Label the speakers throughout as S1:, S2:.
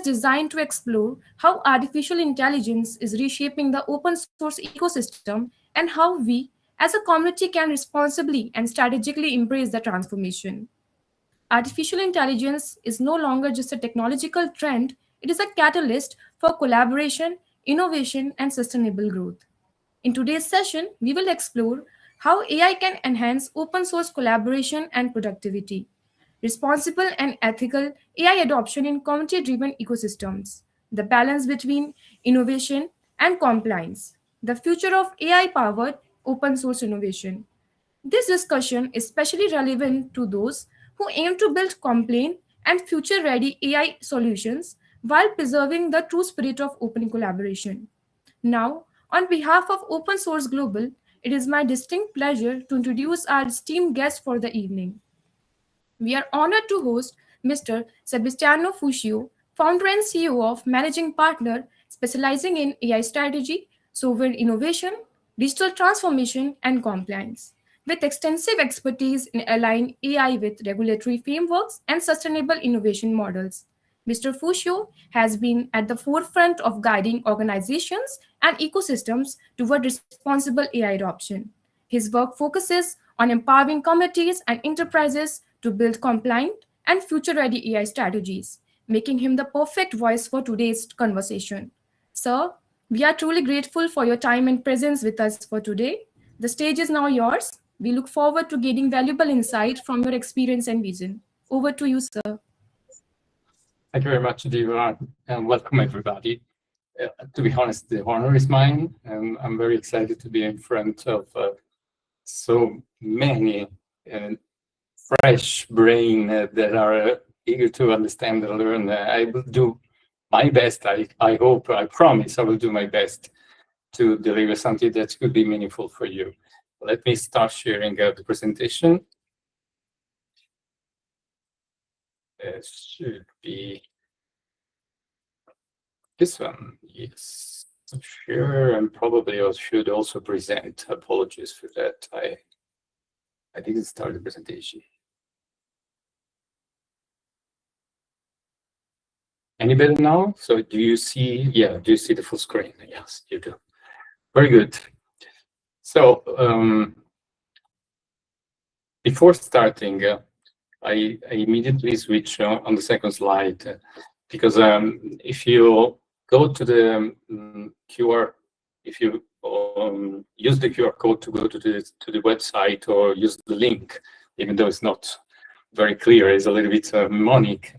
S1: designed to explore how artificial intelligence is reshaping the open source ecosystem and how we, as a community, can responsibly and strategically embrace the transformation. Artificial intelligence is no longer just a technological trend, it is a catalyst for collaboration, innovation, and sustainable growth. In today's session, we will explore how AI can enhance open source collaboration and productivity, responsible and ethical AI adoption in community driven ecosystems, the balance between innovation and compliance, the future of AI powered open source innovation. This discussion is especially relevant to those who aim to build compliant and future ready AI solutions while preserving the true spirit of open collaboration. Now, on behalf of Open Source Global, it is my distinct pleasure to introduce our esteemed guest for the evening. We are honored to host Mr. Sebastiano Fuccio, founder and CEO of Managing Partner, specializing in AI strategy, sovereign innovation, digital transformation, and compliance. With extensive expertise in aligning AI with regulatory frameworks and sustainable innovation models, Mr. Fuccio has been at the forefront of guiding organizations and ecosystems toward responsible AI adoption. His work focuses on empowering communities and enterprises to build compliant and future ready AI strategies, making him the perfect voice for today's conversation. Sir, we are truly grateful for your time and presence with us for today. The stage is now yours. We look forward to gaining valuable insight from your experience and vision. Over to you, sir.
S2: Thank you very much, Diva, and welcome everybody. To be honest, the honor is mine, and I'm very excited to be in front of so many fresh brain that are eager to understand and learn. I will do my best. I hope, I promise I will do my best to deliver something that could be meaningful for you. Let me start sharing the presentation. It should be this one, yes. Sure, and probably I should also present. Apologies for that. I didn't start the presentation. Any better now? So do you see, do you see the full screen? Yes, you do. Very good. So before starting, I immediately switch on the second slide because if you go to the QR, if you use the QR code to go to the website or use the link, even though it's not very clear, it's a little bit mnemonic,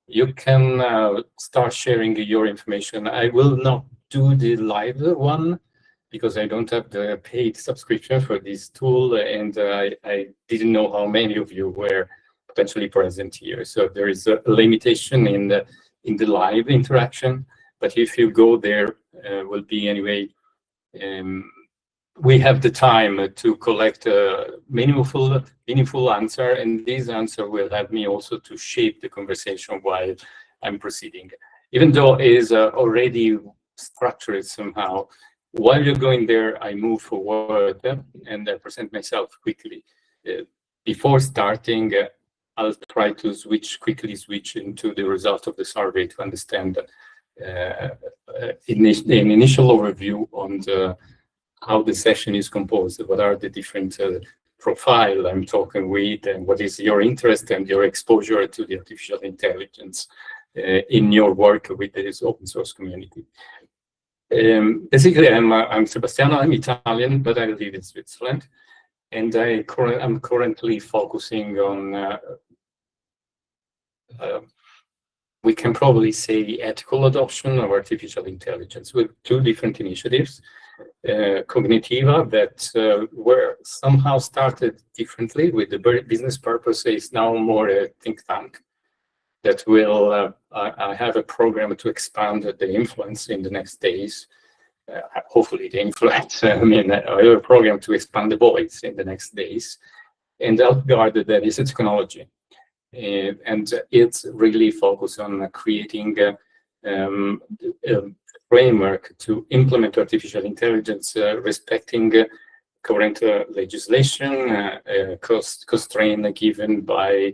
S2: you can start sharing your information. I will not do the live one because I don't have the paid subscription for this tool, and I didn't know how many of you were potentially present here. So there is a limitation in the live interaction, but if you go there, will be anyway. We have the time to collect a meaningful answer, and this answer will help me also to shape the conversation while I'm proceeding. Even though it is already structured somehow, while you're going there, I move forward and I present myself quickly. Before starting, I'll try to quickly switch into the result of the survey to understand an initial overview on how the session is composed, what are the different profile I'm talking with, and what is your interest and your exposure to the artificial intelligence in your work with this open source community. Basically, I'm Sebastiano, I'm Italian, but I live in Switzerland, and I'm currently focusing on we can probably say the ethical adoption of artificial intelligence with two different initiatives. Cognitiva, that were somehow started differently with the business purpose, is now more a think tank that will I have a program to expand the influence in the next days. Hopefully the influence, I mean, I have a program to expand the voice in the next days. And Outguard, that is a technology. And it's really focused on creating a framework to implement artificial intelligence, respecting current legislation, constraint given by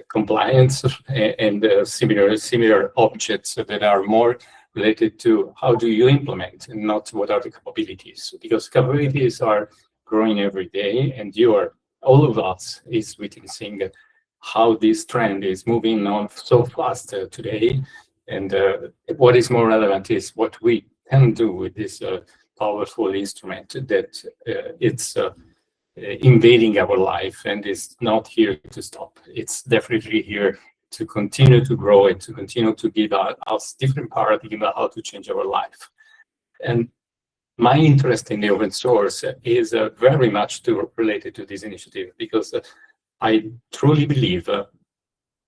S2: compliance and similar objects that are more related to how do you implement and not what are the capabilities, because capabilities are growing every day, and all of us is witnessing how this trend is moving on so fast today. And what is more relevant is what we can do with this powerful instrument that it's invading our life and is not here to stop. It's definitely here to continue to grow and to continue to give us different paradigm about how to change our life. And my interest in the open source is very much related to this initiative, because I truly believe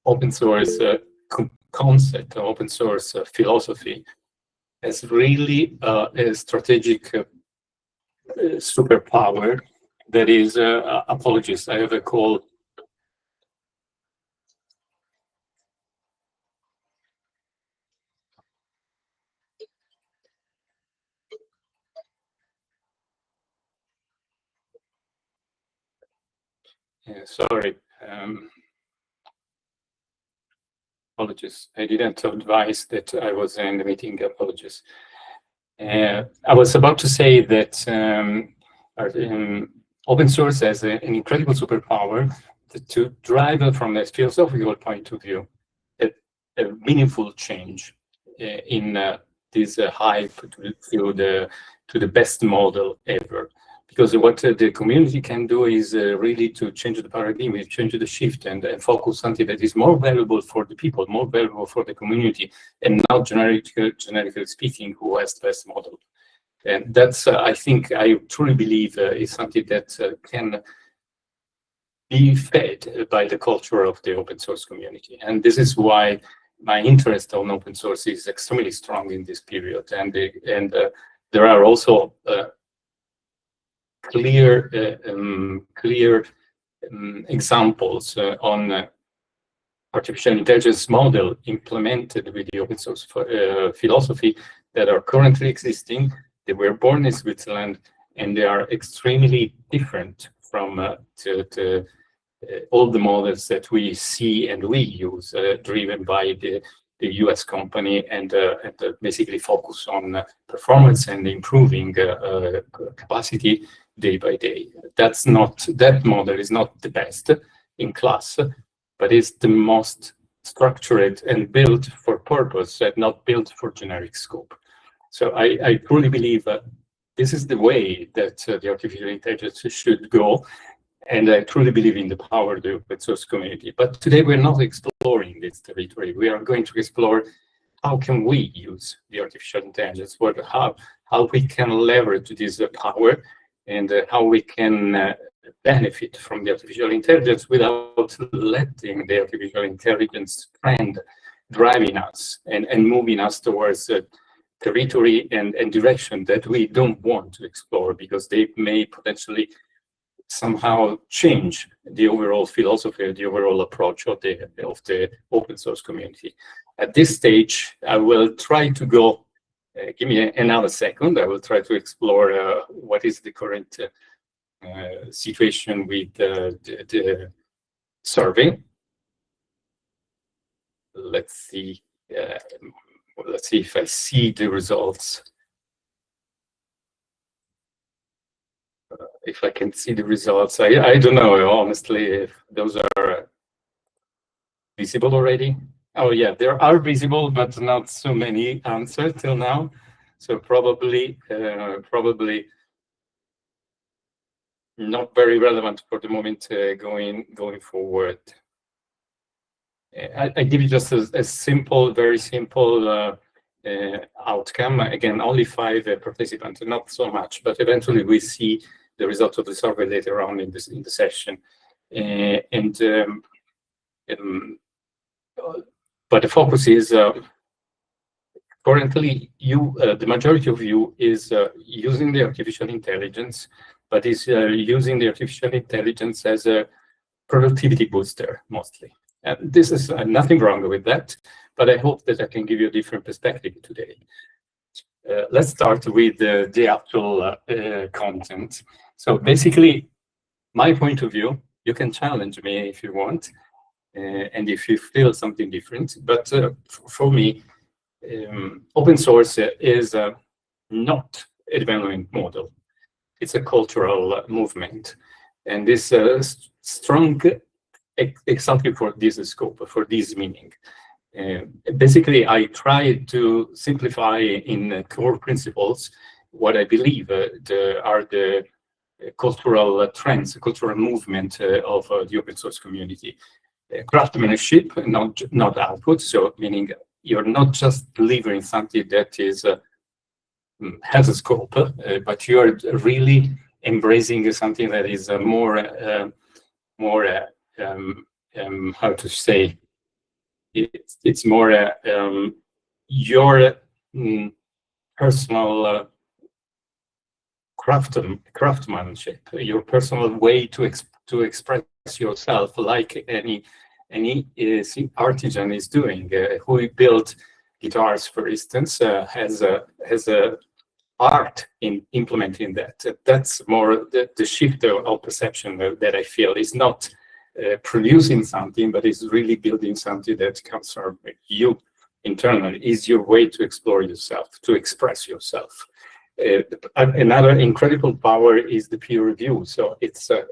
S2: open source concept, open source philosophy as really a strategic superpower that is, apologies, I have a call. Sorry. Apologies. I didn't advise that I was in the meeting. Apologies. I was about to say that open source has an incredible superpower to drive from a philosophical point of view a meaningful change in this hype to the best model ever. Because what the community can do is really to change the paradigm, change the shift, and focus something that is more valuable for the people, more valuable for the community, and not generically speaking, who has the best model. And that's, I think, I truly believe is something that can be fed by the culture of the open source community. And this is why my interest on open source is extremely strong in this period. And there are also clear examples on artificial intelligence model implemented with the open source philosophy that are currently existing. They were born in Switzerland, and they are extremely different from all the models that we see and we use, driven by the US company, and basically focus on performance and improving capacity day by day. That model is not the best in class, but it's the most structured and built for purpose and not built for generic scope. So I truly believe that this is the way that the artificial intelligence should go. And I truly believe in the power of the open source community. But today we're not exploring this territory. We are going to explore how can we use the artificial intelligence, how we can leverage this power, and how we can benefit from the artificial intelligence without letting the artificial intelligence trend driving us and moving us towards territory and direction that we don't want to explore, because they may potentially somehow change the overall philosophy, the overall approach of the open source community. At this stage, I will try to go, give me another second, I will try to explore what is the current situation with the survey. Let's see if I see the results. If I can see the results, I don't know, honestly, if those are visible already. Oh yeah, they are visible, but not so many answers till now. So probably not very relevant for the moment going forward. I give you just a simple, very simple outcome. Again, only 5 participants, not so much, but eventually we see the results of the survey later on in the session. But the focus is currently the majority of you is using the artificial intelligence, but is using the artificial intelligence as a productivity booster mostly. And this is nothing wrong with that, but I hope that I can give you a different perspective today. Let's start with the actual content. So basically, my point of view, you can challenge me if you want, and if you feel something different. But for me, open source is not a development model. It's a cultural movement. And this strong, exactly for this scope, for this meaning. Basically, I try to simplify in core principles what I believe are the cultural trends, cultural movement of the open source community. Craftsmanship, not output. So meaning you're not just delivering something that is has a scope, but you are really embracing something that is more how to say, it's more your personal craftsmanship, your personal way to express yourself, like any artisan is doing. Who built guitars, for instance, has a art in implementing that. That's more the shift of perception that I feel is not producing something, but is really building something that comes from you internally, is your way to explore yourself, to express yourself. Another incredible power is the peer review. So it's a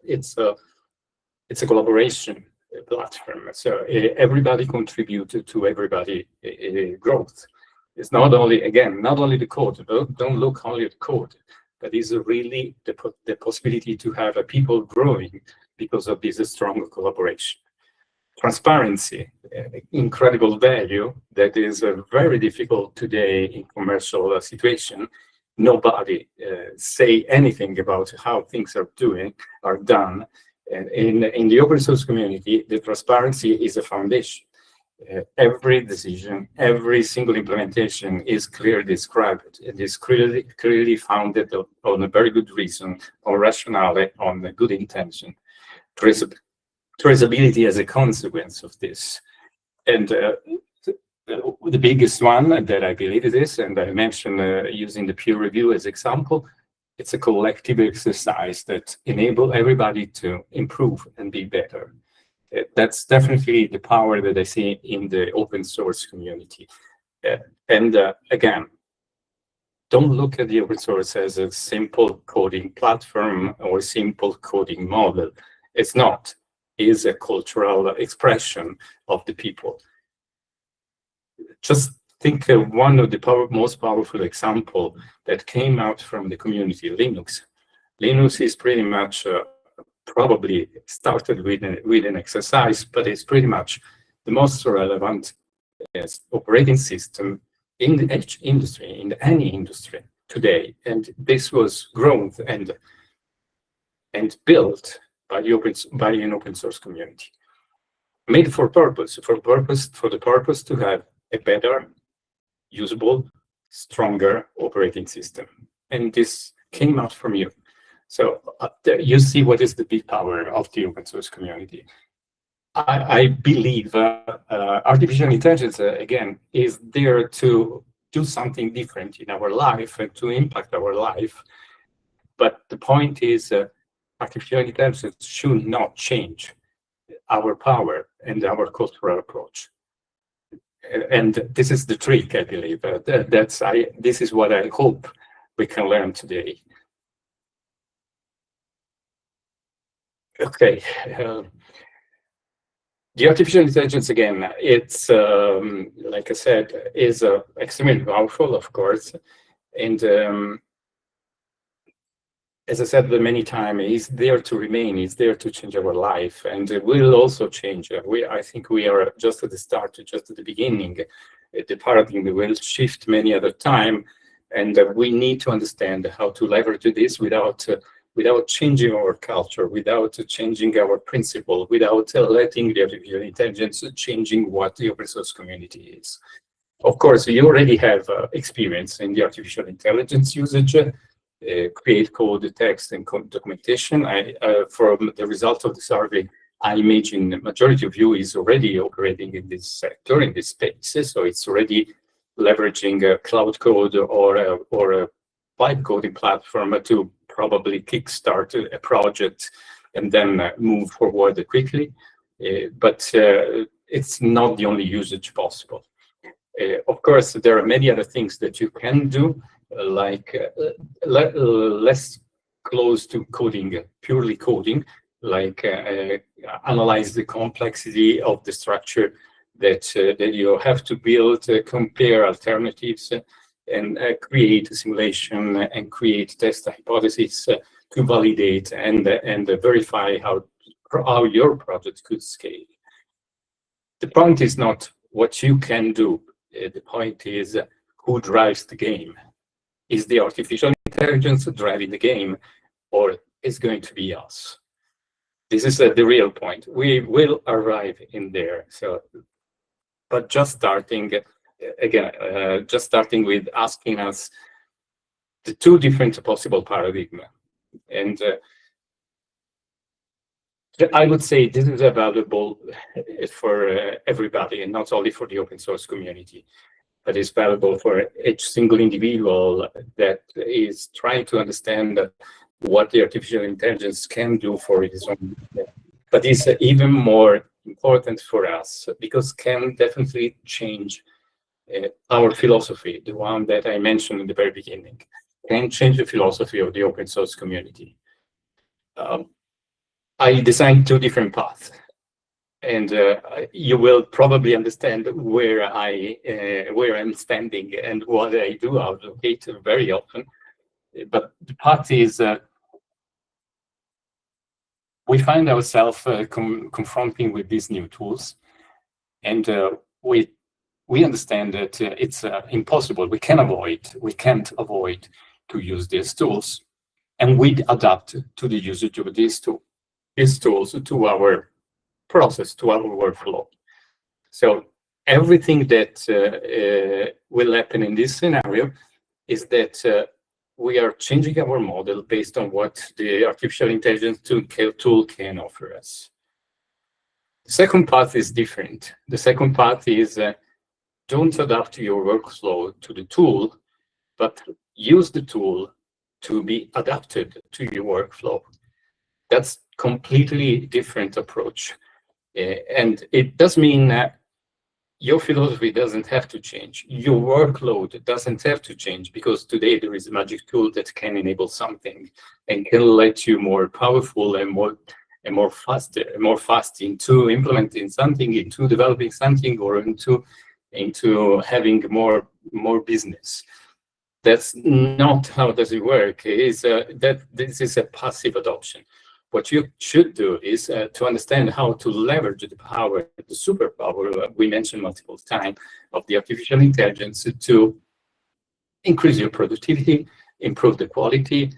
S2: collaboration platform. So everybody contributes to everybody growth. It's not only the code. Don't look only at code, but it's really the possibility to have people growing because of this strong collaboration. Transparency, incredible value that is very difficult today in commercial situation. Nobody say anything about how things are done. And in the open source community, the transparency is a foundation. Every decision, every single implementation is clearly described. It is clearly founded on a very good reason, on rationale, on a good intention. Traceability as a consequence of this. And the biggest one that I believe it is, and I mentioned using the peer review as example, it's a collective exercise that enables everybody to improve and be better. That's definitely the power that I see in the open source community. And again, don't look at the open source as a simple coding platform or simple coding model. It's not. It is a cultural expression of the people. Just think of one of the most powerful example that came out from the community, Linux. Linux is pretty much probably started with an exercise, but it's pretty much the most relevant operating system in the edge industry, in any industry today. And this was grown and built by an open source community, made for the purpose to have a better, usable, stronger operating system. And this came out from you. So you see what is the big power of the open source community. I believe artificial intelligence, again, is there to do something different in our life and to impact our life. But the point is artificial intelligence should not change our power and our cultural approach. And this is the trick, I believe. This is what I hope we can learn today. Okay. The artificial intelligence, again, it's, like I said, is extremely powerful, of course. And as I said many times, it's there to remain, it's there to change our life, and it will also change. I think we are just at the start, just at the beginning. The paradigm will shift many other time, and we need to understand how to leverage this without changing our culture, without changing our principle, without letting the artificial intelligence changing what the open source community is. Of course, you already have experience in the artificial intelligence usage, create code, text, and documentation. From the result of the survey, I imagine the majority of you is already operating in this sector, in this space. So it's already leveraging a cloud code or a pipe coding platform to probably kickstart a project and then move forward quickly. but it's not the only usage possible. Of course, there are many other things that you can do, like less close to coding, purely coding, like analyze the complexity of the structure that you have to build, compare alternatives, and create a simulation and create test hypotheses to validate and verify how your project could scale. The point is not what you can do. The point is who drives the game. Is the artificial intelligence driving the game, or is going to be us? This is the real point. We will arrive in there. So, but just starting with asking us the two different possible paradigms, and I would say this is valuable for everybody, and not only for the open source community, but it's valuable for each single individual that is trying to understand what the artificial intelligence can do for his own. But it's even more important for us because can definitely change our philosophy, the one that I mentioned in the very beginning, can change the philosophy of the open source community. I designed two different paths, and you will probably understand where I'm standing and what I do advocate very often. But the path is we find ourselves confronting with these new tools, and we understand that it's impossible. We can't avoid to use these tools, and we adapt to the usage of these tools to our process, to our workflow. So everything that will happen in this scenario is that we are changing our model based on what the artificial intelligence tool can offer us. The second path is different. The second path is don't adapt your workflow to the tool, but use the tool to be adapted to your workflow. That's completely different approach. And it does mean that your philosophy doesn't have to change. Your workload doesn't have to change because today there is a magic tool that can enable something and can let you more powerful and more fast into implementing something, into developing something, or into having more business. That's not how does it work. Is that this is a passive adoption. What you should do is to understand how to leverage the power, the superpower we mentioned multiple times of the artificial intelligence to increase your productivity, improve the quality,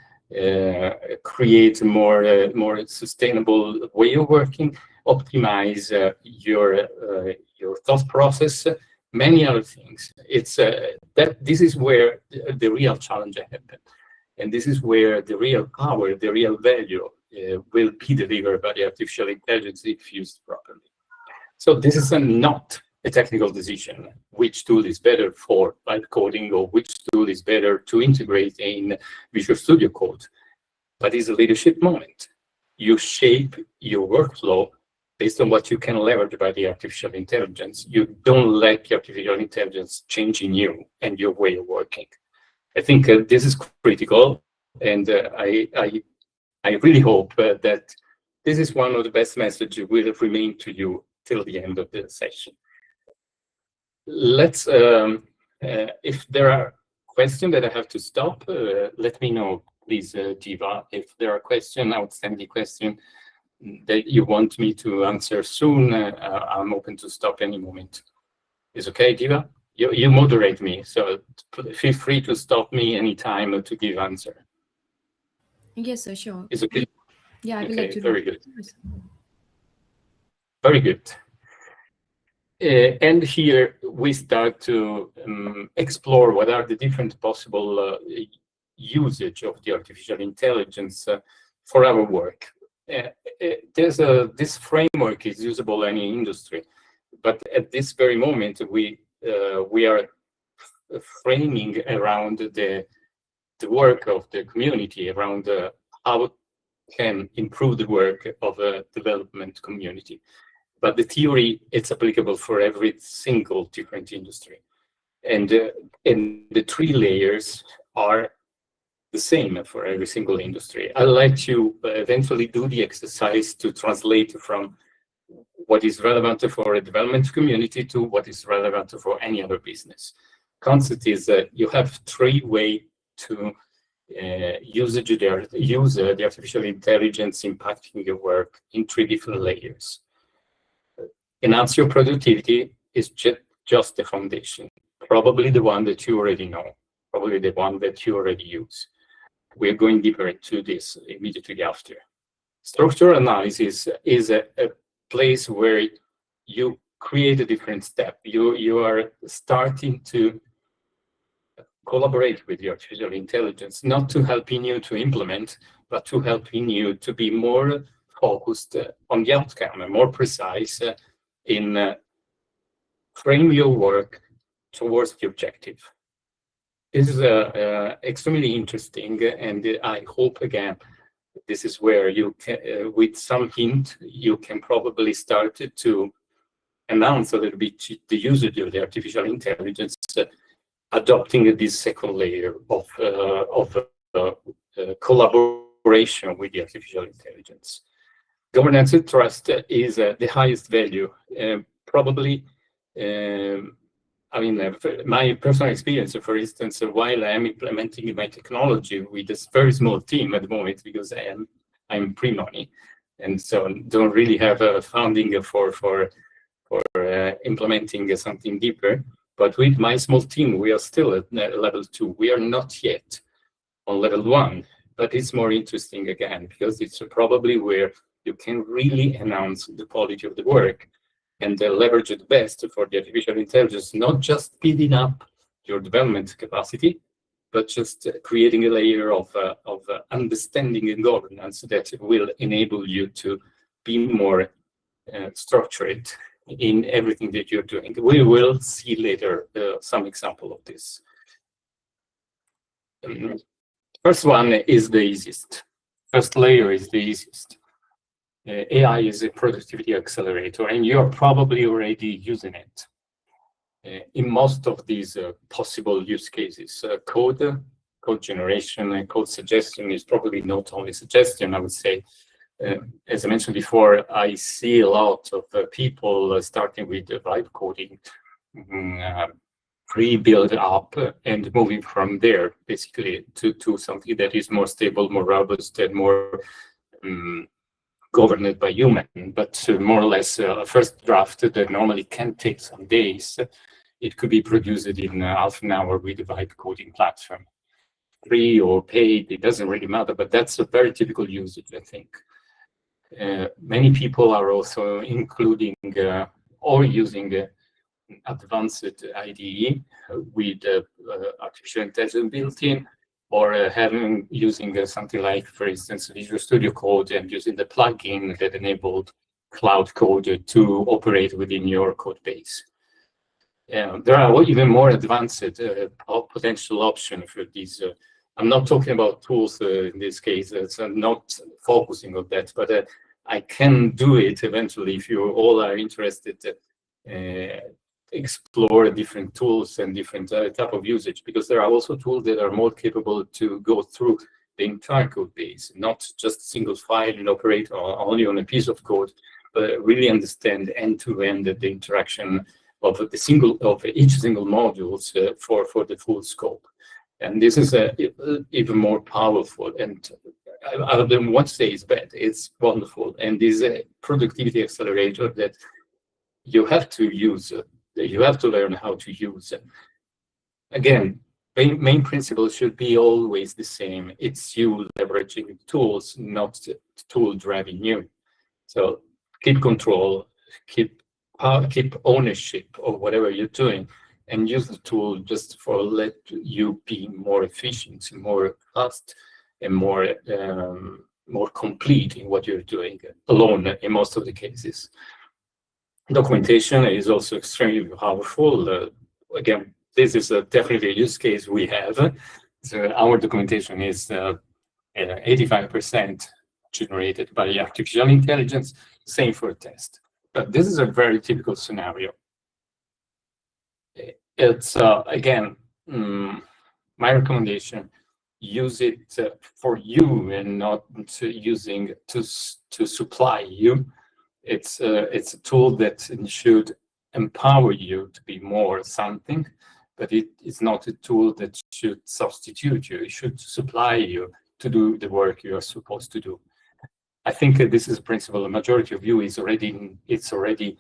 S2: create more sustainable way of working, optimize your thought process, many other things. It's that this is where the real challenge happens, and this is where the real power, the real value will be delivered by the artificial intelligence if used properly. So this is not a technical decision, which tool is better for live coding or which tool is better to integrate in Visual Studio Code, but it's a leadership moment. You shape your workflow based on what you can leverage by the artificial intelligence. You don't let the artificial intelligence changing you and your way of working. I think this is critical, and I really hope that this is one of the best messages will remain to you till the end of the session. Let's, if there are questions that I have to stop, let me know, please, Diva. If there are questions, outstanding questions that you want me to answer soon, I'm open to stop any moment. Is okay, Diva? You moderate me, so feel free to stop me anytime to give answer.
S1: Yes, sir, sure.
S2: Is okay?
S1: Yeah, I will
S2: Okay,
S1: let you know.
S2: very good. Very good. And here we start to explore what are the different possible usage of the artificial intelligence for our work. This framework is usable in any industry, but at this very moment we are framing around the work of the community, around how can improve the work of a development community. but the theory, it's applicable for every single different industry. And the three layers are the same for every single industry. I'll let you eventually do the exercise to translate from what is relevant for a development community to what is relevant for any other business. Concept is that you have three ways to use the artificial intelligence impacting your work in three different layers. Enhance your productivity is just the foundation, probably the one that you already know, probably the one that you already use. We're going deeper into this immediately after. Structural analysis is a place where you create a different step. You are starting to collaborate with the artificial intelligence, not to helping you to implement, but to helping you to be more focused on the outcome and more precise in frame your work towards the objective. This is extremely interesting, and I hope, again, this is where you can, with some hint, you can probably start to announce a little bit the usage of the artificial intelligence, adopting this second layer of collaboration with the artificial intelligence. Governance and trust is the highest value. Probably, I mean, my personal experience, for instance, while I'm implementing my technology with this very small team at the moment, because I'm pre-money, and so don't really have a funding for implementing something deeper. But with my small team, we are still at level 2. We are not yet on level 1, but it's more interesting again, because it's probably where you can really enhance the quality of the work and leverage it best for the artificial intelligence, not just speeding up your development capacity, but just creating a layer of understanding and governance that will enable you to be more structured in everything that you're doing. We will see later some example of this. First one is the easiest. First layer is the easiest. AI is a productivity accelerator, and you're probably already using it in most of these possible use cases. Code generation and code suggestion is probably not only suggestion, I would say. As I mentioned before, I see a lot of people starting with vibe coding, pre-build up and moving from there, basically, to something that is more stable, more robust, and more governed by human. But more or less, a first draft that normally can take some days, it could be produced in half an hour with a vibe coding platform. Free or paid, it doesn't really matter, but that's a very typical usage, I think. Many people are also including or using advanced IDE with artificial intelligence built in, or using something like, for instance, Visual Studio Code and using the plugin that enabled Cloud Code to operate within your code base. There are even more advanced potential options for these. I'm not talking about tools in this case, so I'm not focusing on that, but I can do it eventually if you all are interested to explore different tools and different type of usage, because there are also tools that are more capable to go through the entire code base, not just a single file and operate only on a piece of code, but really understand end-to-end the interaction of each single modules for the full scope. And this is even more powerful. And I don't want to say it's bad, it's wonderful. And this is a productivity accelerator that you have to use, you have to learn how to use. Again, main principle should be always the same. It's you leveraging tools, not the tool driving you. So keep control, keep ownership of whatever you're doing, and use the tool just for let you be more efficient, more fast, and more complete in what you're doing alone in most of the cases. Documentation is also extremely powerful. Again, this is definitely a use case we have. So our documentation is 85% generated by artificial intelligence, same for a test. But this is a very typical scenario. It's again, my recommendation: use it for you and not using to supply you. It's a tool that should empower you to be more something, but it is not a tool that should substitute you. It should supply you to do the work you are supposed to do. I think this is a principle the majority of you is already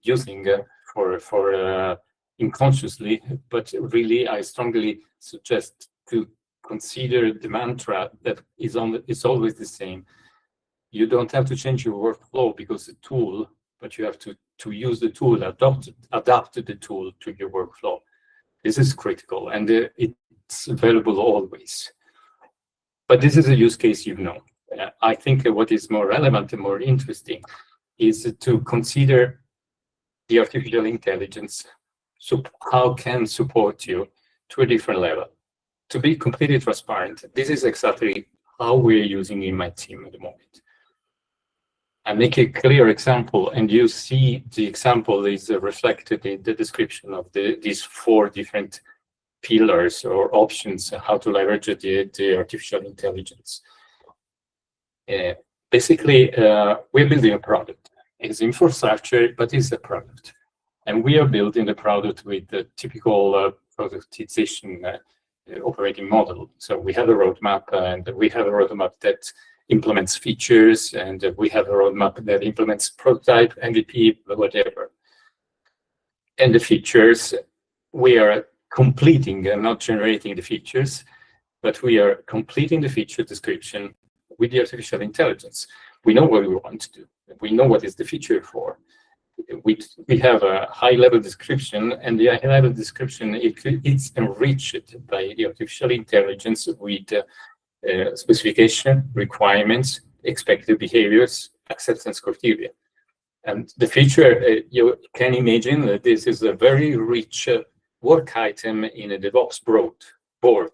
S2: using for unconsciously, but really I strongly suggest to consider the mantra that is always the same. You don't have to change your workflow because the tool, but you have to use the tool, adapt the tool to your workflow. This is critical, and it's available always. But this is a use case you know. I think what is more relevant and more interesting is to consider the artificial intelligence, so how can support you to a different level. To be completely transparent, this is exactly how we're using in my team at the moment. I make a clear example, and you see the example is reflected in the description of these 4 different pillars or options how to leverage the artificial intelligence. Basically, we're building a product. It's infrastructure, but it's a product. And we are building the product with the typical productization operating model. So we have a roadmap, and we have a roadmap that implements features, and we have a roadmap that implements prototype, MVP, whatever. And the features, we are completing and not generating the features, but we are completing the feature description with the artificial intelligence. We know what we want to do. We know what is the feature for. We have a high-level description, and the high-level description, it's enriched by the artificial intelligence with specification, requirements, expected behaviors, acceptance criteria. And the feature, you can imagine that this is a very rich work item in a DevOps board.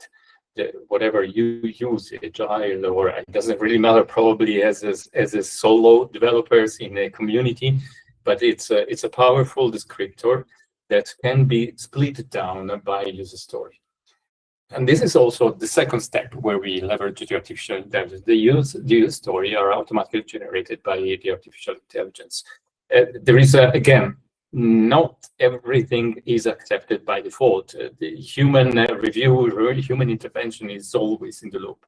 S2: Whatever you use, Agile, or it doesn't really matter, probably as a solo developers in a community, but it's a powerful descriptor that can be split down by user story. And this is also the second step where we leverage the artificial intelligence. The user story are automatically generated by the artificial intelligence. There is, again, not everything is accepted by default. The human review, human intervention is always in the loop.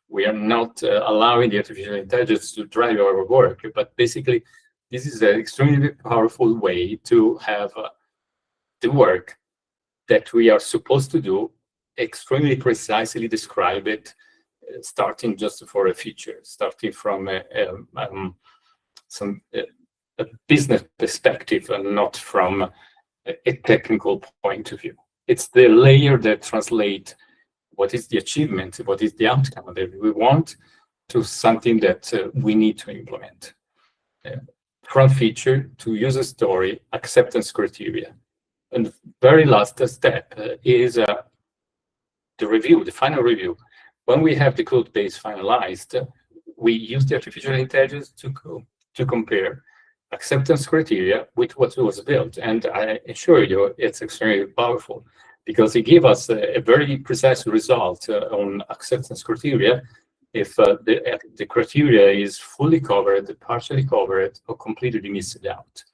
S2: We are not allowing the artificial intelligence to drive our work, but basically, this is an extremely powerful way to have the work that we are supposed to do extremely precisely describe it, starting just for a feature, starting from a business perspective and not from a technical point of view. It's the layer that translates what is the achievement, what is the outcome that we want to something that we need to implement. From feature to user story, acceptance criteria. And the very last step is the review, the final review. When we have the code base finalized, we use the artificial intelligence to compare acceptance criteria with what was built. And I assure you, it's extremely powerful because it gives us a very precise result on acceptance criteria if the criteria is fully covered, partially covered, or completely missed out.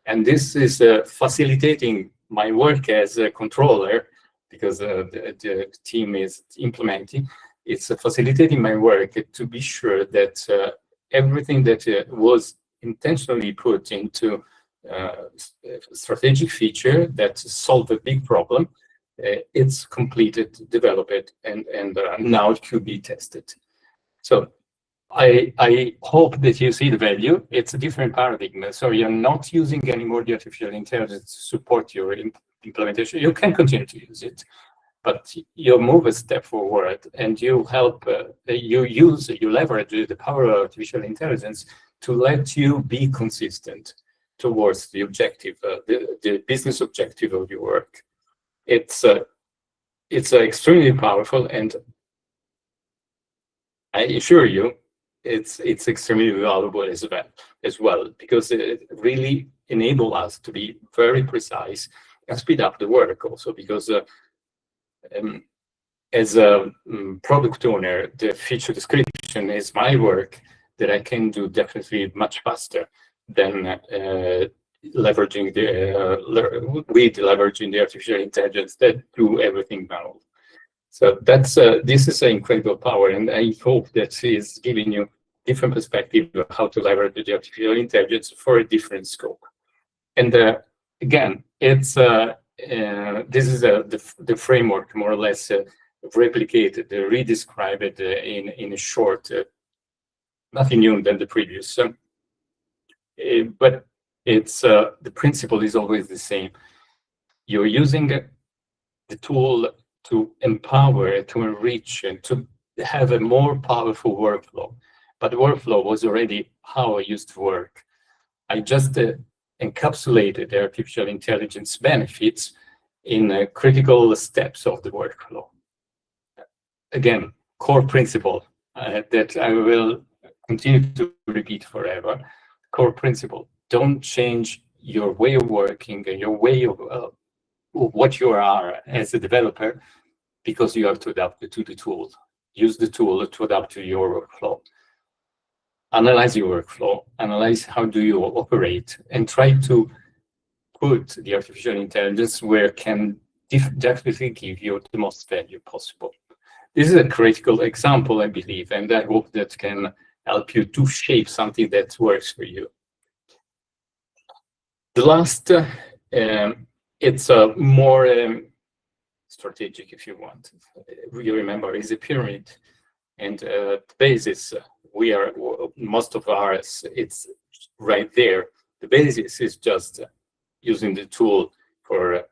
S2: And this is facilitating my work as a controller because the team is implementing. It's facilitating my work to be sure that everything that was intentionally put into strategic feature that solve a big problem, it's completed, developed, and now it could be tested. So I hope that you see the value. It's a different paradigm. So you're not using anymore the artificial intelligence to support your implementation. You can continue to use it, but you move a step forward and you help, you leverage the power of artificial intelligence to let you be consistent towards the objective, the business objective of your work. It's extremely powerful, and I assure you, it's extremely valuable as well, because it really enable us to be very precise and speed up the work also, because um, as a product owner, the feature description is my work that I can do definitely much faster than leveraging the artificial intelligence that do everything manual. So that's this is an incredible power, and I hope that is giving you different perspective of how to leverage the artificial intelligence for a different scope. And again, it's this is the framework more or less replicated, redescribed it in a short, nothing new than the previous. But it's the principle is always the same. You're using the tool to empower, to enrich, and to have a more powerful workflow. But the workflow was already how I used to work. I just encapsulated the artificial intelligence benefits in critical steps of the workflow. Again, core principle that I will continue to repeat forever. Core principle: don't change your way of working and your way of what you are as a developer, because you have to adapt to the tool. Use the tool to adapt to your workflow. Analyze your workflow, analyze how do you operate, and try to put the artificial intelligence where it can definitely give you the most value possible. This is a critical example, I believe, and I hope that can help you to shape something that works for you. The last, it's a more strategic, if you want. You remember, is a pyramid, and the basis, we are, most of ours, it's right there. The basis is just using the tool for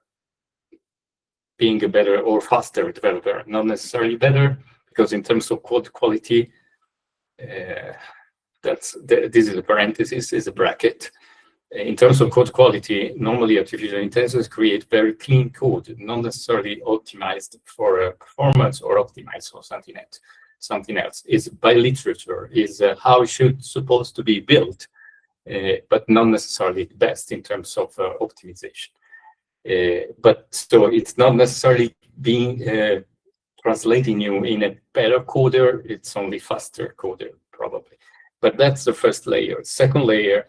S2: being a better or faster developer, not necessarily better, because in terms of code quality, this is a parenthesis, is a bracket. In terms of code quality, normally artificial intelligence create very clean code, not necessarily optimized for performance or optimized for something else. Is by literature, is how it should supposed to be built, but not necessarily the best in terms of optimization. But so it's not necessarily being translating you in a better coder, it's only faster coder probably. But that's the first layer. Second layer,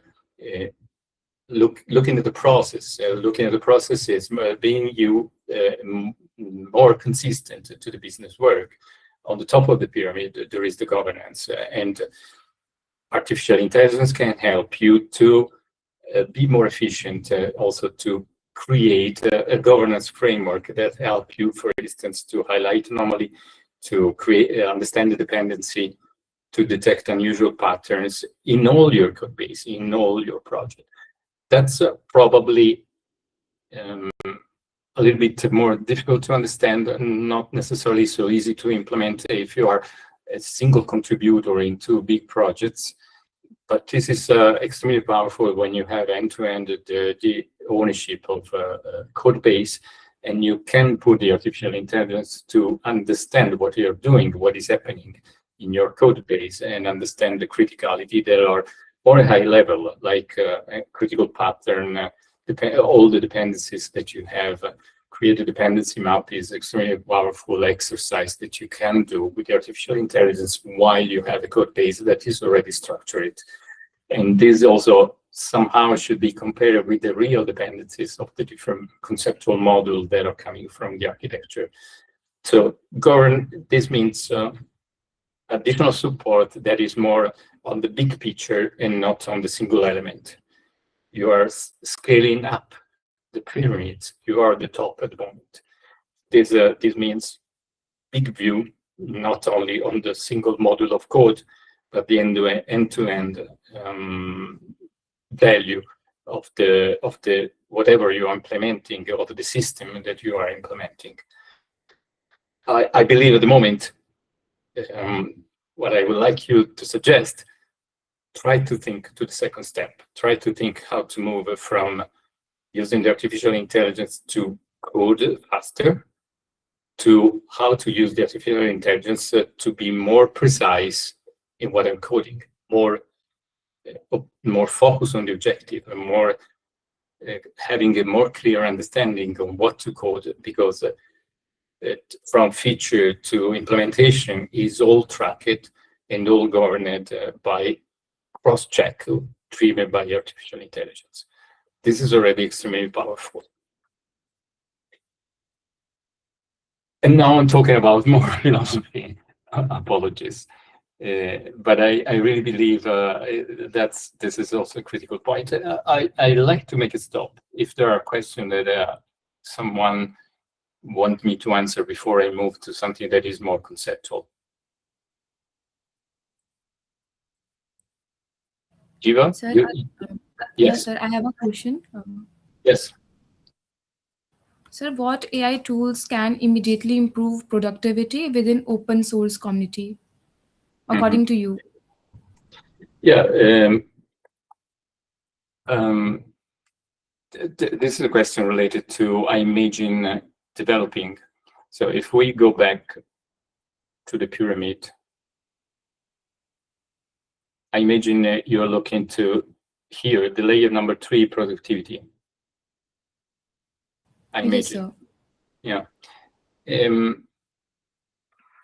S2: looking at the process. Looking at the process is being you more consistent to the business work. On the top of the pyramid, there is the governance, and artificial intelligence can help you to be more efficient, also to create a governance framework that help you, for instance, to highlight anomaly, to create, understand the dependency, to detect unusual patterns in all your code base, in all your project. That's probably a little bit more difficult to understand and not necessarily so easy to implement if you are a single contributor into big projects. But this is extremely powerful when you have end-to-end the ownership of code base, and you can put the artificial intelligence to understand what you're doing, what is happening in your code base, and understand the criticality that are or a high level, like a critical pattern, all the dependencies that you have. Create a dependency map is extremely powerful exercise that you can do with the artificial intelligence while you have a code base that is already structured. And this also somehow should be compared with the real dependencies of the different conceptual models that are coming from the architecture. So govern, this means additional support that is more on the big picture and not on the single element. You are scaling up the pyramids. You are at the top at the moment. This means big view, not only on the single module of code, but the end-to-end value of the whatever you are implementing, or the system that you are implementing. I believe at the moment, what I would like you to suggest, try to think to the second step. Try to think how to move from using the artificial intelligence to code faster, to how to use the artificial intelligence to be more precise in what I'm coding, more focus on the objective, and more having a more clear understanding on what to code, because from feature to implementation is all tracked and all governed by cross-check driven by artificial intelligence. This is already extremely powerful. And now I'm talking about more philosophy. Apologies. But I really believe this is also a critical point. I like to make a stop if there are questions that someone want me to answer before I move to something that is more conceptual. Jiva?
S1: Sir,
S2: Yes.
S1: yes, sir, I have a question.
S2: Yes.
S1: Sir, what AI tools can immediately improve productivity within open source community, according to you?
S2: Yeah. This is a question related to, I imagine, developing. So if we go back to the pyramid, I imagine you're looking to here, the layer number 3, productivity. I imagine.
S1: Yes, sir.
S2: Yeah.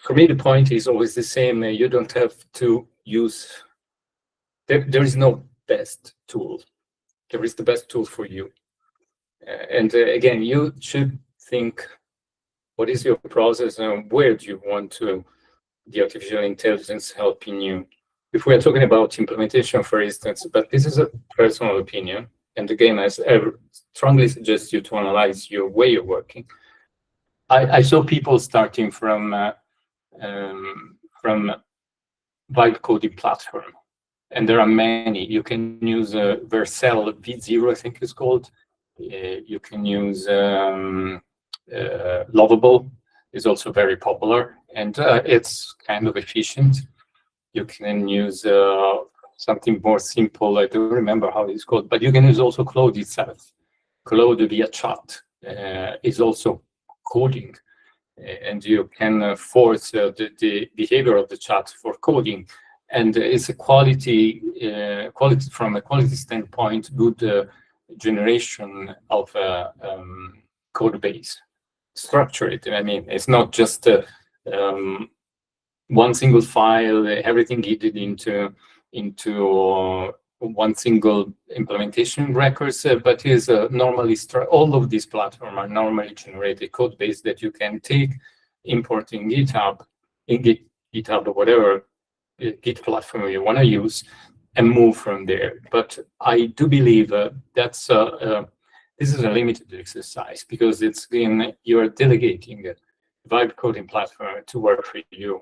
S2: For me, the point is always the same. You don't have to use, there is no best tool. There is the best tool for you. And again, you should think, what is your process and where do you want the artificial intelligence helping you? If we are talking about implementation, for instance, but this is a personal opinion. And again, I strongly suggest you to analyze your way of working. I saw people starting from vibe coding platform, and there are many. You can use Vercel V0, I think it's called. You can use Lovable, is also very popular, and it's kind of efficient. You can use something more simple. I don't remember how it's called, but you can use also Claude itself. Claude via chat is also coding, and you can force the behavior of the chat for coding, and it's a quality from a quality standpoint, good generation of code base. Structure it. I mean, it's not just one single file, everything gated into one single implementation records, but is normally all of these platforms are normally generated code base that you can take, import in GitHub, GitHub or whatever Git platform you want to use, and move from there. But I do believe that's this is a limited exercise, because it's you're delegating a vibe coding platform to work for you.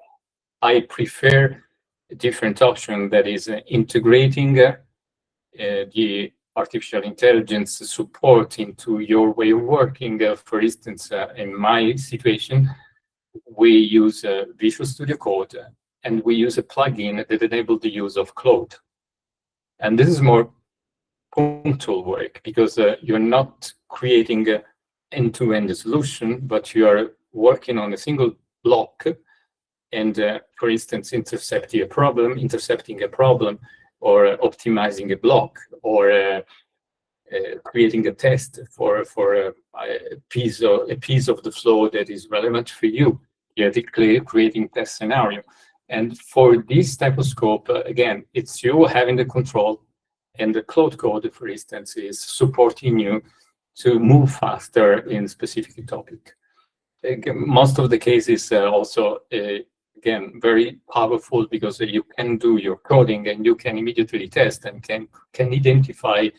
S2: I prefer a different option that is integrating the artificial intelligence support into your way of working. For instance, in my situation, we use Visual Studio Code, and we use a plugin that enables the use of Claude. And this is more punctual work, because you're not creating an end-to-end solution, but you are working on a single block, and for instance, intercepting a problem, or optimizing a block, or creating a test for a piece of the flow that is relevant for you. You're creating test scenario. And for this type of scope, again, it's you having the control, and the Claude Code, for instance, is supporting you to move faster in specific topic. Most of the cases also, again, very powerful, because you can do your coding and you can immediately test and can identify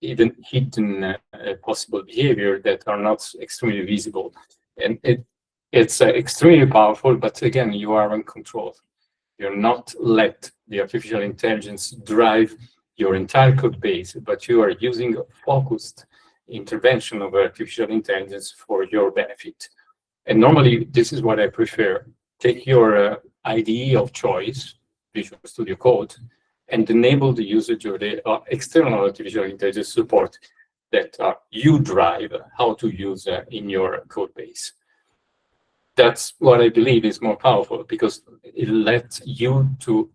S2: even hidden possible behavior that are not extremely visible. And it's extremely powerful, but again, you are in control. You're not let the artificial intelligence drive your entire code base, but you are using a focused intervention of artificial intelligence for your benefit. And normally, this is what I prefer. Take your IDE of choice, Visual Studio Code, and enable the usage of the external artificial intelligence support that you drive how to use in your code base. That's what I believe is more powerful, because it lets you to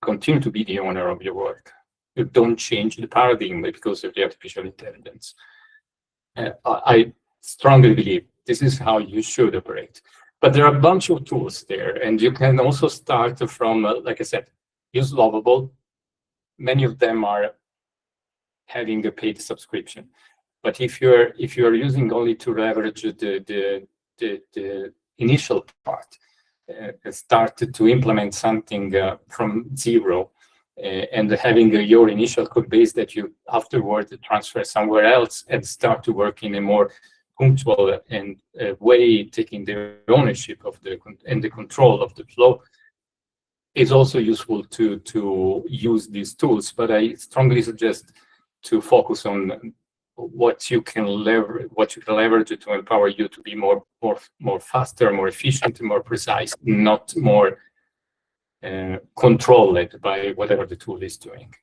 S2: continue to be the owner of your work. You don't change the paradigm because of the artificial intelligence. I strongly believe this is how you should operate. But there are a bunch of tools there, and you can also start from, like I said, use Lovable. Many of them are having a paid subscription. But if you're using only to leverage the initial part, start to implement something from zero, and having your initial code base that you afterward transfer somewhere else and start to work in a more punctual and way, taking the ownership of the control of the flow, is also useful to use these tools. But I strongly suggest to focus on what you can leverage to empower you to be more faster, more efficient, more precise, not more controlled by whatever the tool is doing.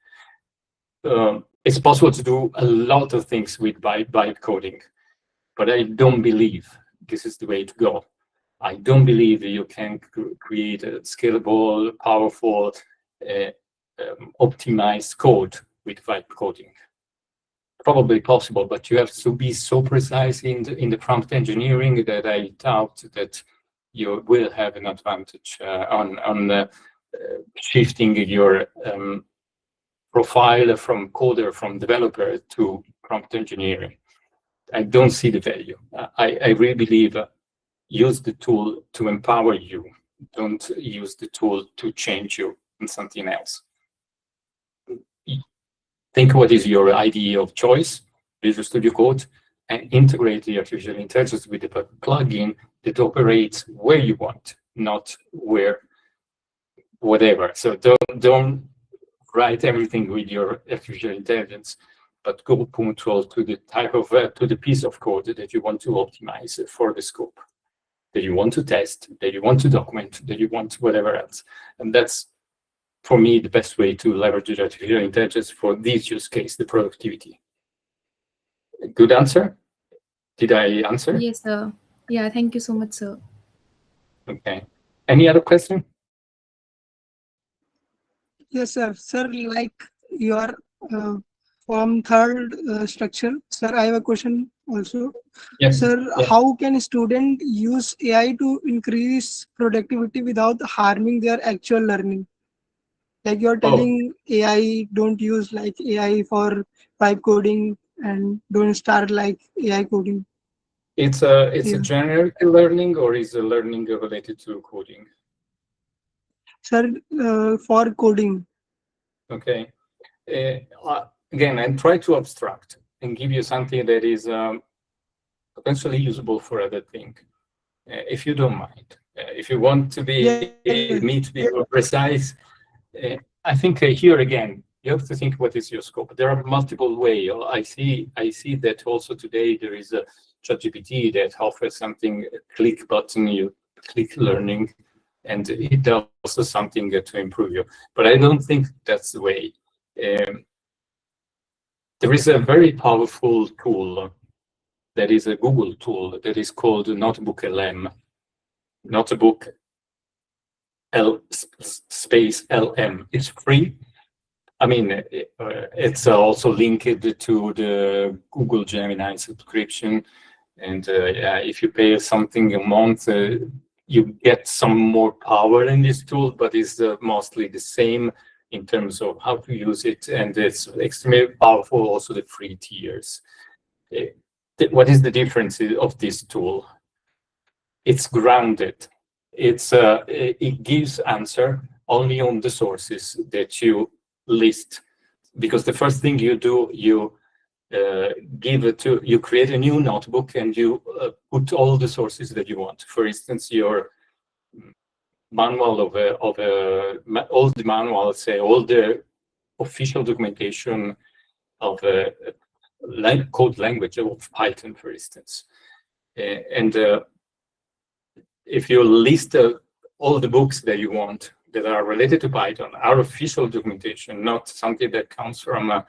S2: It's possible to do a lot of things with vibe coding, but I don't believe this is the way to go. I don't believe you can create a scalable, powerful, optimized code with vibe coding. Probably possible, but you have to be so precise in the prompt engineering that I doubt that you will have an advantage on shifting your profile from coder, from developer to prompt engineering. I don't see the value. I really believe use the tool to empower you. Don't use the tool to change you in something else. Think what is your IDE of choice, Visual Studio Code, and integrate the artificial intelligence with the plugin that operates where you want, not where whatever. So don't write everything with your artificial intelligence, but go punctual to the type of to the piece of code that you want to optimize for the scope, that you want to test, that you want to document, that you want whatever else. And that's, for me, the best way to leverage artificial intelligence for this use case, the productivity. Good answer? Did I answer?
S1: Yes, sir. Yeah, thank you so much, sir.
S2: Okay. Any other question?
S3: Yes, sir. Sir, like your form third structure, sir, I have a question also.
S2: Yes.
S3: Sir,
S2: Yeah.
S3: how can a student use AI to increase productivity without harming their actual learning? Like you're telling AI, don't use like AI for vibe coding and don't start like AI coding.
S2: It's a generic learning, or is a learning related to coding?
S3: Sir, for coding.
S2: Okay. Again, I try to abstract and give you something that is potentially usable for other things. If you don't mind, if you want to be me to be more precise, I think here again you have to think what is your scope. There are multiple ways. I see that also today there is a ChatGPT that offers something, click button, you click learning, and it does also something to improve you. But I don't think that's the way. There is a very powerful tool that is a Google tool that is called Notebook LM. Notebook space LM. It's free. I mean, it's also linked to the Google Gemini subscription. And if you pay something a month, you get some more power in this tool, but it's mostly the same in terms of how to use it. And it's extremely powerful, also the free tiers. What is the difference of this tool? It's grounded. It gives answer only on the sources that you list, because the first thing you do, you you create a new notebook and you put all the sources that you want. For instance, your manual of all the manuals, say all the official documentation of code language of Python, for instance, and if you list all the books that you want that are related to Python, are official documentation, not something that comes from a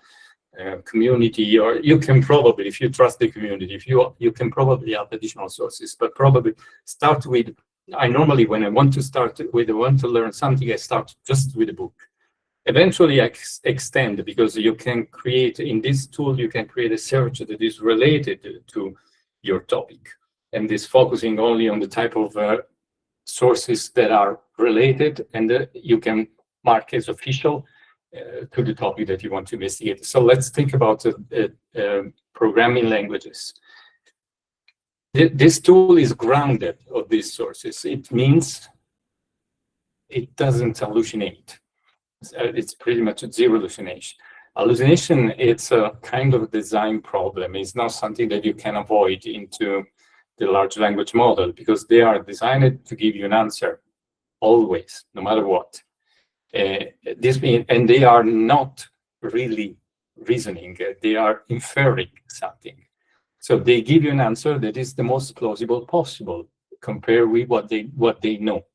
S2: community, or you can probably, if you trust the community, if you can probably add additional sources, but probably start with, I normally, when I want to learn something, I start just with a book. eventually extend, because you can create, in this tool, you can create a search that is related to your topic, and is focusing only on the type of sources that are related, and you can mark as official to the topic that you want to investigate. So let's think about programming languages. This tool is grounded on these sources. It means it doesn't hallucinate. It's pretty much zero hallucination. Hallucination, it's a kind of design problem. It's not something that you can avoid into the large language model, because they are designed to give you an answer always, no matter what. And they are not really reasoning. They are inferring something. So they give you an answer that is the most plausible possible compared with what they know.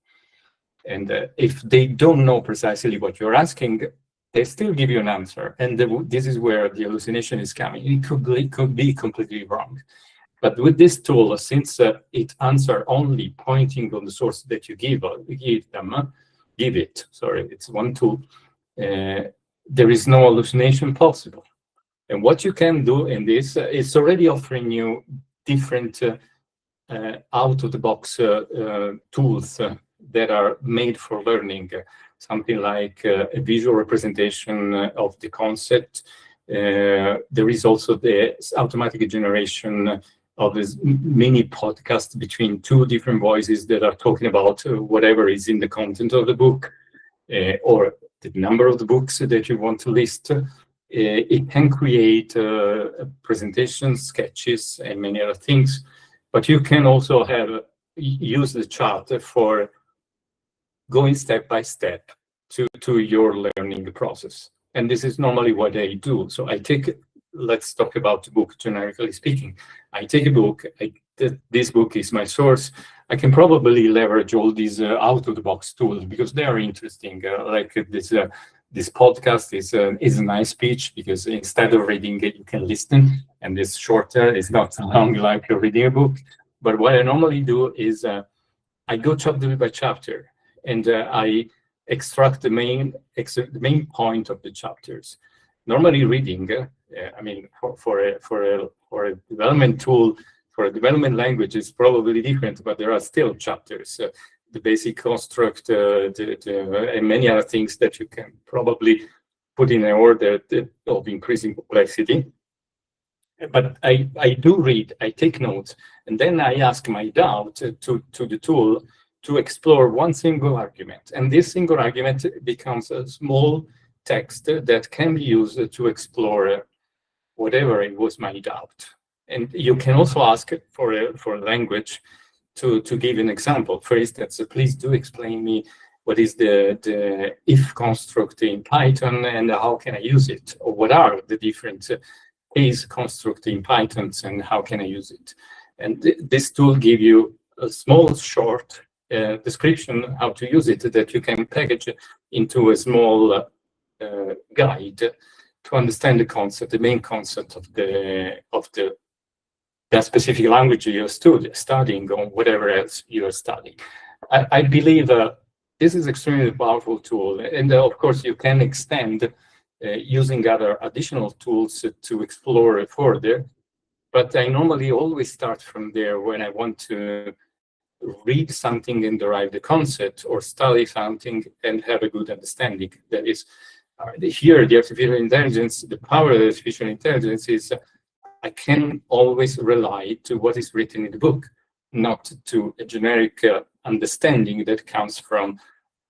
S2: And if they don't know precisely what you're asking, they still give you an answer. And this is where the hallucination is coming. It could be completely wrong. But with this tool, since it answers only pointing on the source that you give it, sorry, it's one tool, there is no hallucination possible. And what you can do in this, it's already offering you different out-of-the-box tools that are made for learning, something like a visual representation of the concept. There is also the automatic generation of this mini podcast between two different voices that are talking about whatever is in the content of the book, or the number of the books that you want to list. It can create presentations, sketches, and many other things. But you can also use the chart for going step by step to your learning process. And this is normally what I do. So let's talk about the book, generically speaking. I take a book, this book is my source. I can probably leverage all these out-of-the-box tools because they are interesting. Like this podcast is a nice speech, because instead of reading it, you can listen, and it's shorter, it's not so long like reading a book. But what I normally do is I go chapter by chapter, and I extract the main point of the chapters. Normally reading, I mean, for a development tool, for a development language, is probably different, but there are still chapters. The basic construct, and many other things that you can probably put in an order of increasing complexity. But I do read, I take notes, and then I ask my doubt to the tool to explore one single argument. And this single argument becomes a small text that can be used to explore whatever it was my doubt. And you can also ask for a language to give an example. For instance, please do explain me what is the if construct in Python and how can I use it? Or what are the different case construct in Python and how can I use it? And this tool gives you a small, short description how to use it that you can package into a small guide to understand the concept, the main concept of that specific language you're studying, or whatever else you're studying. I believe this is extremely powerful tool, and of course you can extend using other additional tools to explore further. But I normally always start from there when I want to read something and derive the concept, or study something and have a good understanding. That is, here the artificial intelligence, the power of the artificial intelligence is I can always rely to what is written in the book, not to a generic understanding that comes from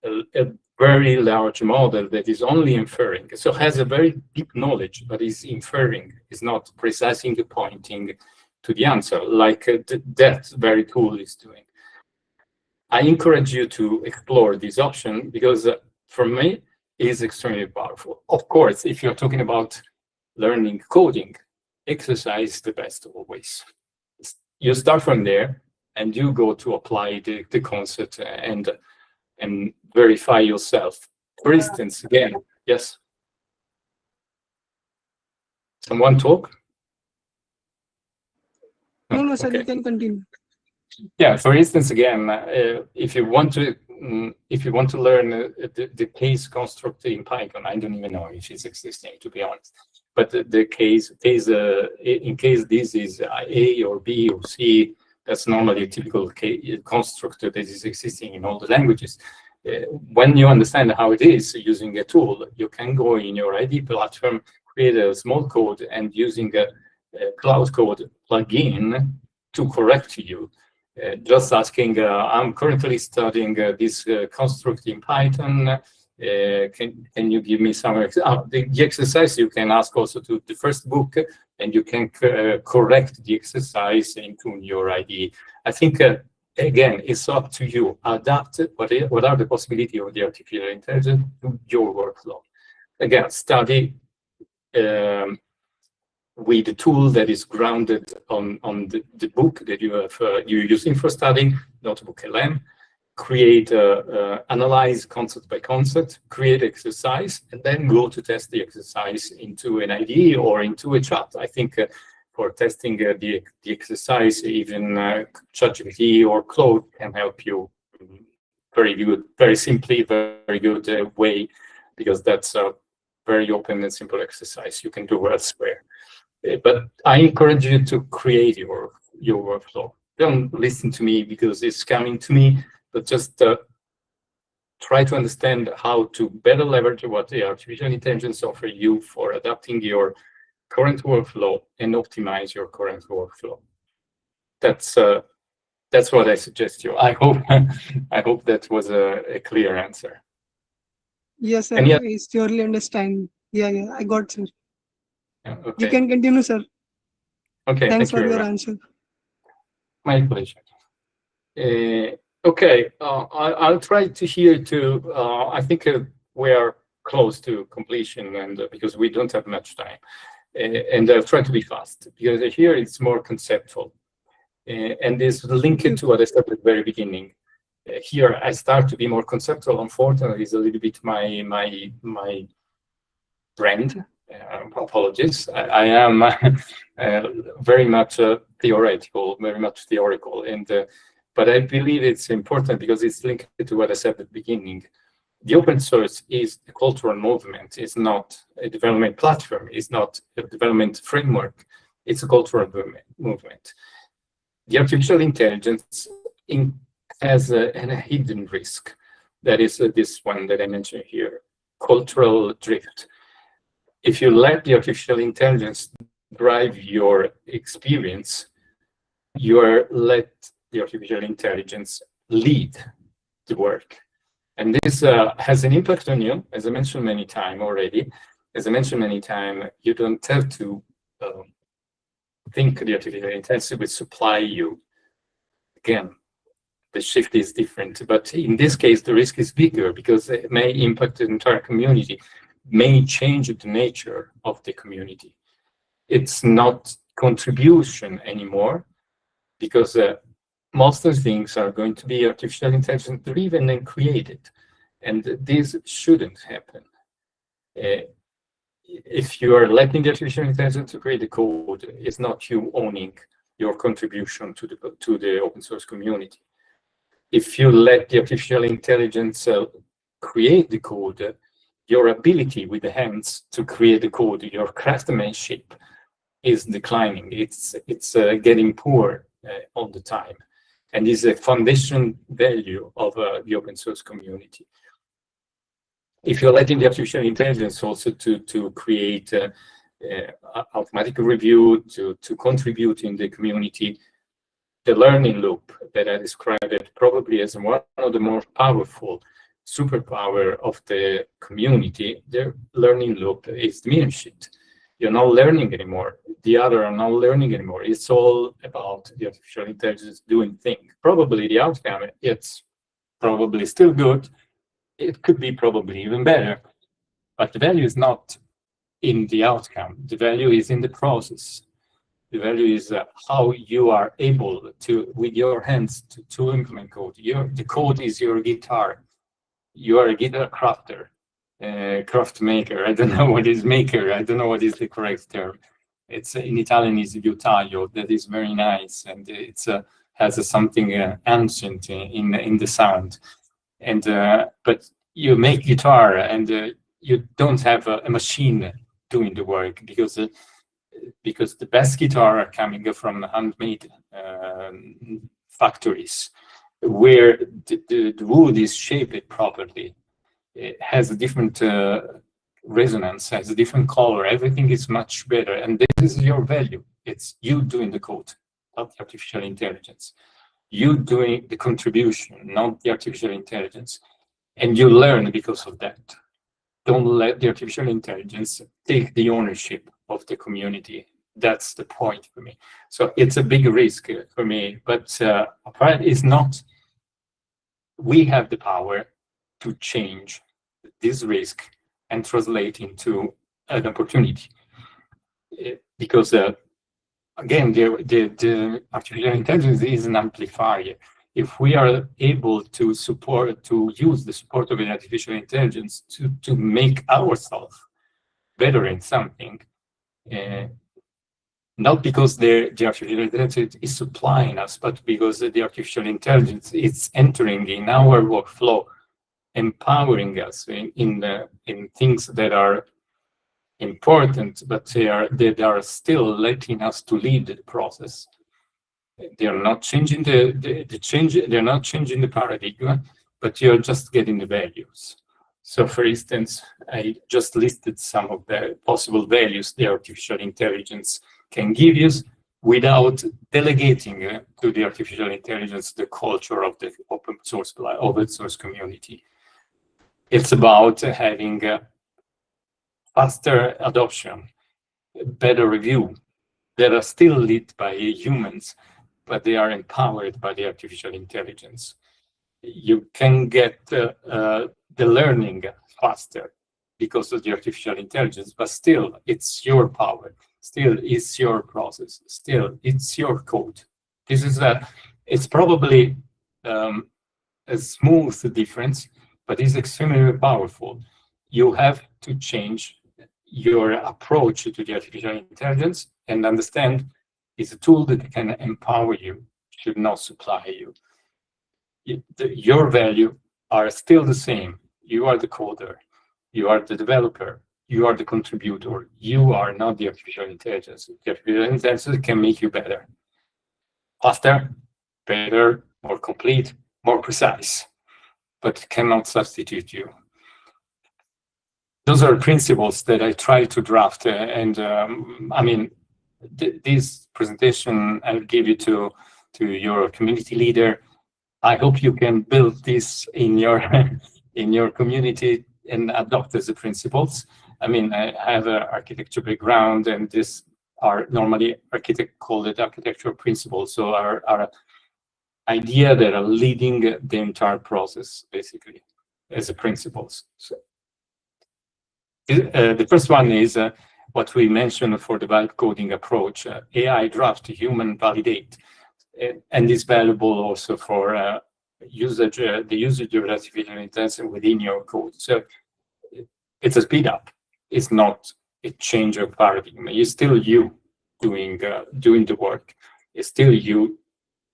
S2: a very large model that is only inferring. So has a very deep knowledge, but is inferring, is not precisely pointing to the answer, like that very tool is doing. I encourage you to explore this option because for me, it is extremely powerful. Of course, if you're talking about learning coding, exercise is the best always. You start from there and you go to apply the concept and verify yourself. For instance, again, yes? Someone talk?
S3: No, sir,
S2: Okay.
S3: you can continue.
S2: Yeah, for instance, again, if you want to if you want to learn the case construct in Python, I don't even know if it's existing, to be honest. But the case in case this is A or B or C, that's normally a typical construct that is existing in all the languages. When you understand how it is using a tool, you can go in your ID platform, create a small code, and using a cloud code plugin to correct you. Just asking, I'm currently studying this construct in Python. Can you give me some the exercise? You can ask also to the first book, and you can correct the exercise into your IDE. I think again, it's up to you. Adapt what are the possibilities of the artificial intelligence to your workflow. Again, study with a tool that is grounded on the book that you're using for studying, Notebook LM. Create, analyze concept by concept, create exercise, and then go to test the exercise into an IDE or into a chat. I think for testing the exercise, even ChatGPT or Claude can help you very good, very simply, very good way, because that's a very open and simple exercise you can do elsewhere. But I encourage you to create your workflow. Don't listen to me because it's coming to me, but just try to understand how to better leverage what the artificial intelligence offer you for adapting your current workflow and optimize your current workflow. That's what I suggest you. I hope that was a clear answer.
S3: Yes, sir.
S2: And
S3: I surely understand. Yeah, I got, sir.
S2: Okay.
S3: You can continue, sir.
S2: Okay.
S3: Thanks
S2: thank
S3: for
S2: you
S3: your answer.
S2: My pleasure. Okay, I'll try to hear to. I think we are close to completion, and because we don't have much time, and I'll try to be fast because here it's more conceptual, and is linked to what I said at the very beginning. Here I start to be more conceptual. Unfortunately, it's a little bit my brand. Apologies. I am very much theoretical, and but I believe it's important because it's linked to what I said at the beginning. The open source is a cultural movement. It's not a development platform. It's not a development framework. It's a cultural movement. The artificial intelligence has a hidden risk. That is this one that I mentioned here, cultural drift. If you let the artificial intelligence drive your experience, you are let the artificial intelligence lead the work. And this has an impact on you, as I mentioned many times already. As I mentioned many times, you don't have to think the artificial intelligence will supply you. Again, the shift is different, but in this case, the risk is bigger because it may impact the entire community, may change the nature of the community. It's not contribution anymore because most of the things are going to be artificial intelligence driven and created, and this shouldn't happen. If you are letting the artificial intelligence to create the code, it's not you owning your contribution to the open source community. If you let the artificial intelligence create the code, your ability with the hands to create the code, your craftsmanship is declining. It's getting poor all the time, and is a foundation value of the open source community. If you're letting the artificial intelligence also to create automatic review, to contribute in the community, the learning loop that I described probably as one of the more powerful superpower of the community, the learning loop is diminished. You're not learning anymore. The other are not learning anymore. It's all about the artificial intelligence doing things. Probably the outcome, it's probably still good. It could be probably even better, but the value is not in the outcome. The value is in the process. The value is how you are able to, with your hands, to implement code. The code is your guitar. You are a guitar crafter, craft maker. I don't know what is maker. I don't know what is the correct term. It's in Italian is guitarro. That is very nice, and it's has something ancient in the sound. and but you make guitar, and you don't have a machine doing the work, because the best guitar are coming from handmade factories, where the wood is shaped properly. It has a different resonance, has a different color. Everything is much better, and this is your value. It's you doing the code, not artificial intelligence. You doing the contribution, not the artificial intelligence, and you learn because of that. Don't let the artificial intelligence take the ownership of the community. That's the point for me. So it's a big risk for me, but apparently it's not. We have the power to change this risk and translate into an opportunity. Because again, the artificial intelligence is an amplifier. If we are able to use the support of an artificial intelligence to make ourselves better in something, not because the artificial intelligence is supplying us, but because the artificial intelligence is entering in our workflow, empowering us in things that are important, but they are still letting us to lead the process. They are not changing the change. They're not changing the paradigm, but you're just getting the values. So, for instance, I just listed some of the possible values the artificial intelligence can give you without delegating to the artificial intelligence the culture of the open source community. It's about having faster adoption, better review, that are still led by humans, but they are empowered by the artificial intelligence. You can get the learning faster because of the artificial intelligence, but still it's your power, still it's your process, still it's your code. This is it's probably a smooth difference, but it's extremely powerful. You have to change your approach to the artificial intelligence and understand it's a tool that can empower you, should not supply you. Your value are still the same. You are the coder, you are the developer, you are the contributor. You are not the artificial intelligence. The artificial intelligence can make you better, faster, better, more complete, more precise, but cannot substitute you. Those are principles that I try to draft, and I mean, this presentation I'll give you to your community leader. I hope you can build this in your in your community and adopt as the principles. I mean, I have an architecture background, and these are normally called it architectural principles. So our idea that are leading the entire process, basically, as the principles. So, the first one is what we mentioned for the vibe coding approach. AI draft, human validate, and is valuable also for usage, the usage of artificial intelligence within your code. So it's a speed up. It's not a change of paradigm. It's still you doing the work. It's still you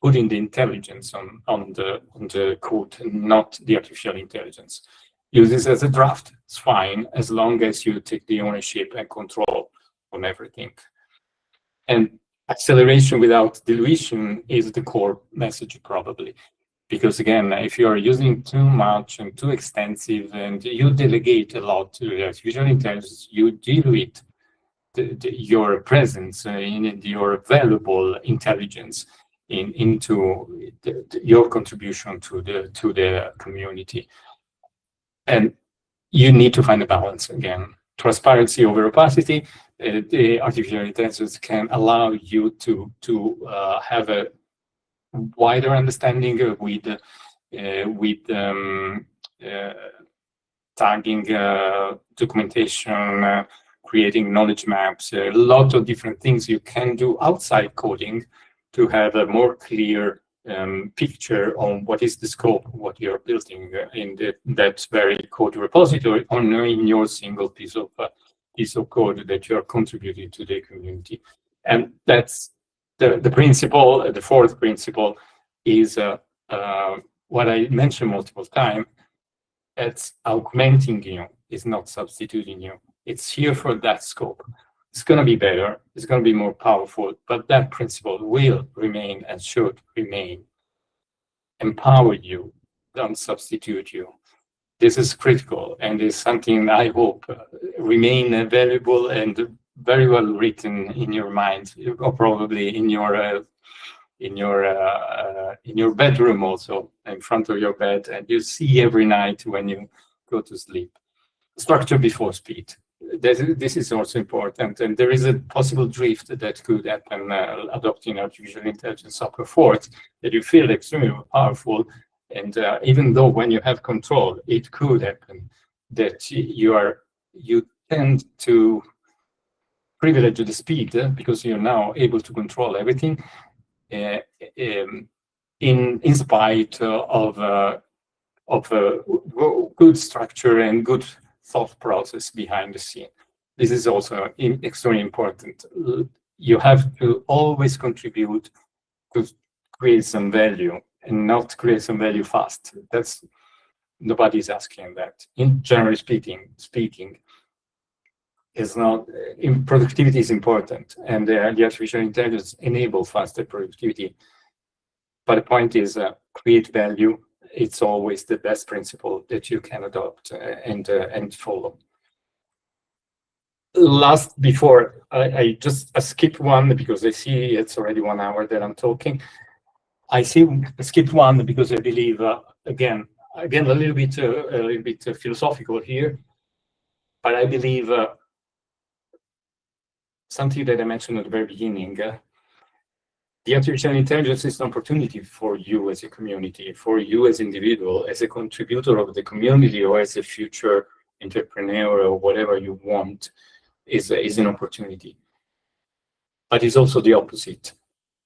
S2: putting the intelligence on the code, and not the artificial intelligence. Use this as a draft. It's fine as long as you take the ownership and control on everything. And acceleration without dilution is the core message, probably. Because again, if you are using too much and too extensive, and you delegate a lot to the artificial intelligence, you dilute your presence in your valuable intelligence into your contribution to the community. And you need to find a balance again. Transparency over opacity. The artificial intelligence can allow you to have a wider understanding with tagging, documentation, creating knowledge maps, a lot of different things you can do outside coding to have a more clear picture on what is the scope of what you're building in that very code repository, or in your single piece of code that you're contributing to the community. And that's the principle. The fourth principle is what I mentioned multiple times. it's augmenting you, it's not substituting you. It's here for that scope. It's going to be better, it's going to be more powerful, but that principle will remain and should remain. Empower you, don't substitute you. This is critical, and is something I hope remain valuable and very well written in your mind, or probably in your bedroom, also in front of your bed, and you see every night when you go to sleep. Structure before speed. This is also important, and there is a possible drift that could happen adopting artificial intelligence upper fourth, that you feel extremely powerful, and even though when you have control, it could happen that you tend to privilege the speed because you're now able to control everything in spite of good structure and good thought process behind the scene. This is also extremely important. You have to always contribute to create some value and not create some value fast. That's nobody's asking that. In generally speaking, is not in productivity is important, and the artificial intelligence enable faster productivity. But the point is, create value. It's always the best principle that you can adopt and follow. Last, before I skip one because I see it's already 1 hour that I'm talking. I skipped one because I believe again a little bit philosophical here, but I believe something that I mentioned at the very beginning. The artificial intelligence is an opportunity for you as a community, for you as an individual, as a contributor of the community, or as a future entrepreneur, or whatever you want, is an opportunity. But it's also the opposite.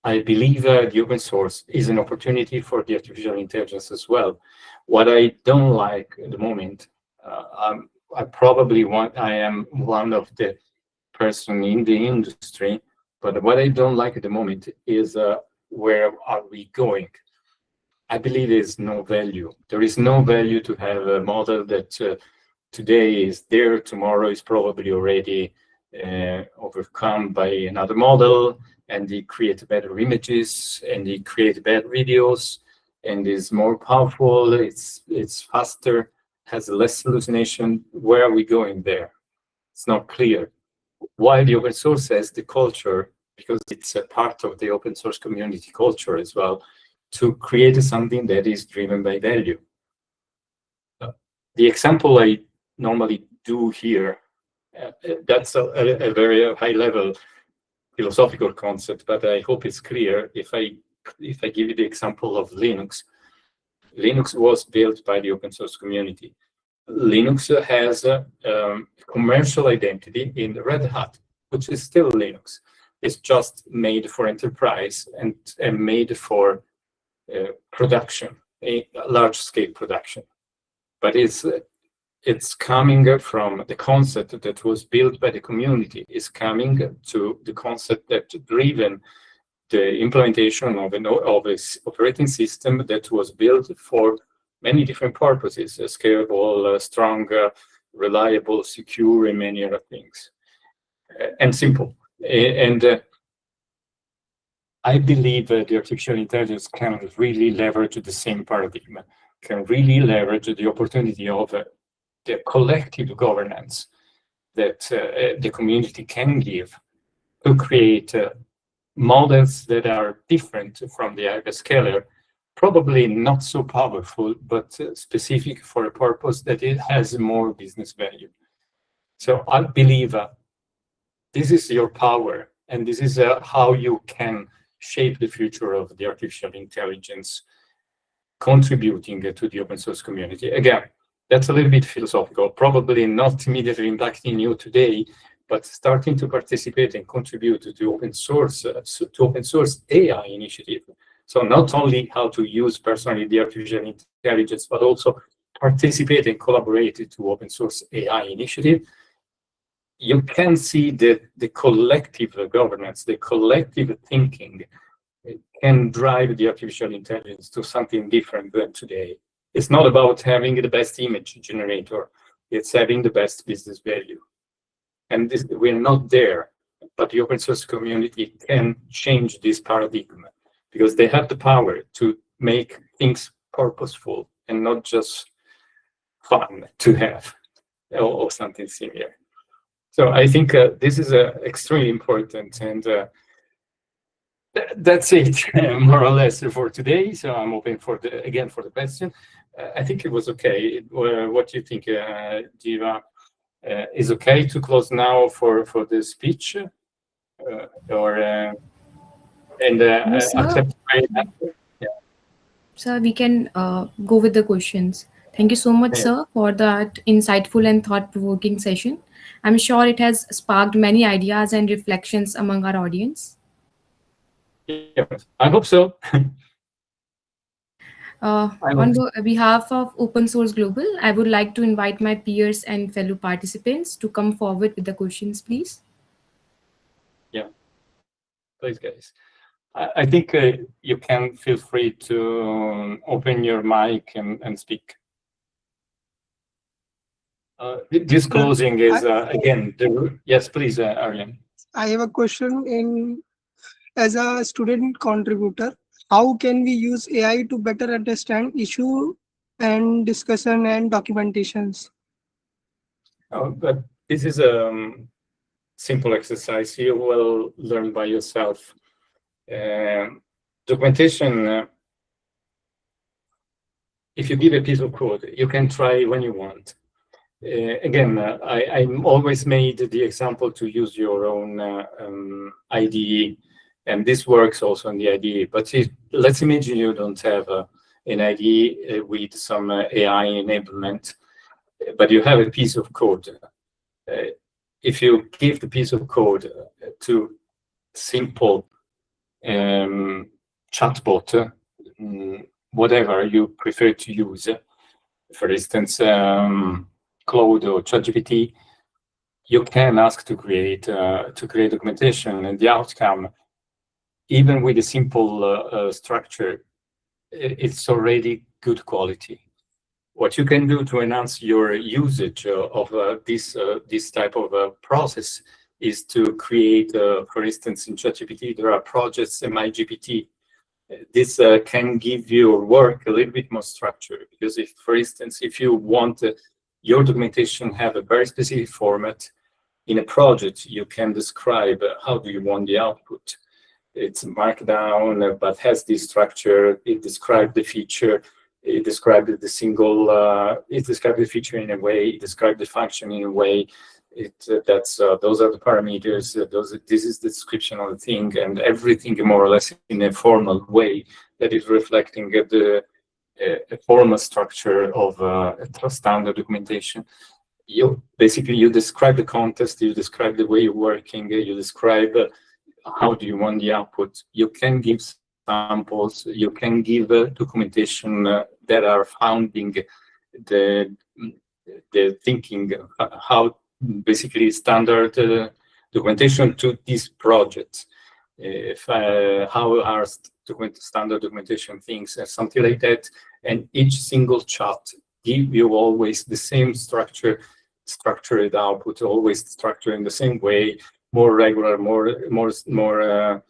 S2: I believe the open source is an opportunity for the artificial intelligence as well. What I don't like at the moment, I am one of the person in the industry, but what I don't like at the moment is where are we going? I believe there's no value. There is no value to have a model that today is there, tomorrow is probably already overcome by another model, and they create better images, and they create better videos, and is more powerful, it's faster, has less hallucination. Where are we going there? It's not clear. While the open source has the culture, because it's a part of the open source community culture as well, to create something that is driven by value. The example I normally do here, that's a very high level philosophical concept, but I hope it's clear if I give you the example of Linux. Linux was built by the open source community. Linux has a commercial identity in Red Hat, which is still Linux. It's just made for enterprise and made for production, a large-scale production. But it's coming from the concept that was built by the community. It's coming to the concept that driven the implementation of an operating system that was built for many different purposes: scalable, strong, reliable, secure, and many other things, and simple. And I believe the artificial intelligence can really leverage the same paradigm, can really leverage the opportunity of the collective governance that the community can give to create models that are different from the hyperscaler, probably not so powerful, but specific for a purpose that it has more business value. So I believe this is your power, and this is how you can shape the future of the artificial intelligence, contributing to the open source community. Again, that's a little bit philosophical, probably not immediately impacting you today, but starting to participate and contribute to open source AI initiative. So not only how to use personally the artificial intelligence, but also participate and collaborate to open source AI initiative. You can see that the collective governance, the collective thinking can drive the artificial intelligence to something different than today. It's not about having the best image generator. It's having the best business value. And this, we're not there, but the open source community can change this paradigm because they have the power to make things purposeful and not just fun to have or something similar. So I think this is extremely important, and that's it, more or less, for today. So I'm open for the question. I think it was okay. What do you think, Diva? Is okay to close now for the speech, or
S1: Yes, sir.
S2: accept? Yeah.
S1: Sir, we can go with the questions. Thank you so much,
S2: Yeah.
S1: sir, for that insightful and thought-provoking session. I'm sure it has sparked many ideas and reflections among our audience.
S2: Yeah, I hope so. I hope
S1: On
S2: so.
S1: behalf of Open Source Global, I would like to invite my peers and fellow participants to come forward with the questions, please.
S2: Yeah, please, guys. I think you can feel free to open your mic and speak. This closing is again. Yes, please, Aryan.
S3: I have a question in as a student contributor. How can we use AI to better understand issue and discussion and documentations?
S2: But this is a simple exercise you will learn by yourself. Documentation. If you give a piece of code, you can try when you want. Again, I'm always made the example to use your own IDE, and this works also on the IDE. But let's imagine you don't have an IDE with some AI enablement, but you have a piece of code. If you give the piece of code to simple chatbot, whatever you prefer to use, for instance, Claude or ChatGPT, you can ask to create documentation, and the outcome, even with a simple structure, it's already good quality. What you can do to enhance your usage of this type of process is to create, for instance, in ChatGPT, there are projects in MyGPT. This can give your work a little bit more structure, because if, for instance, if you want your documentation have a very specific format in a project, you can describe how do you want the output. It's markdown, but has this structure. It describes the feature. It describes the single. It describes the feature in a way. It describes the function in a way. Those are the parameters. This is the description of the thing, and everything more or less in a formal way that is reflecting the formal structure of a standard documentation. You describe the context. You describe the way you're working. You describe how do you want the output. You can give samples. You can give documentation that are founding the thinking, how basically standard documentation to these projects. How are standard documentation things, something like that, and each single chart give you always the same structured output, always structured in the same way, more regular, more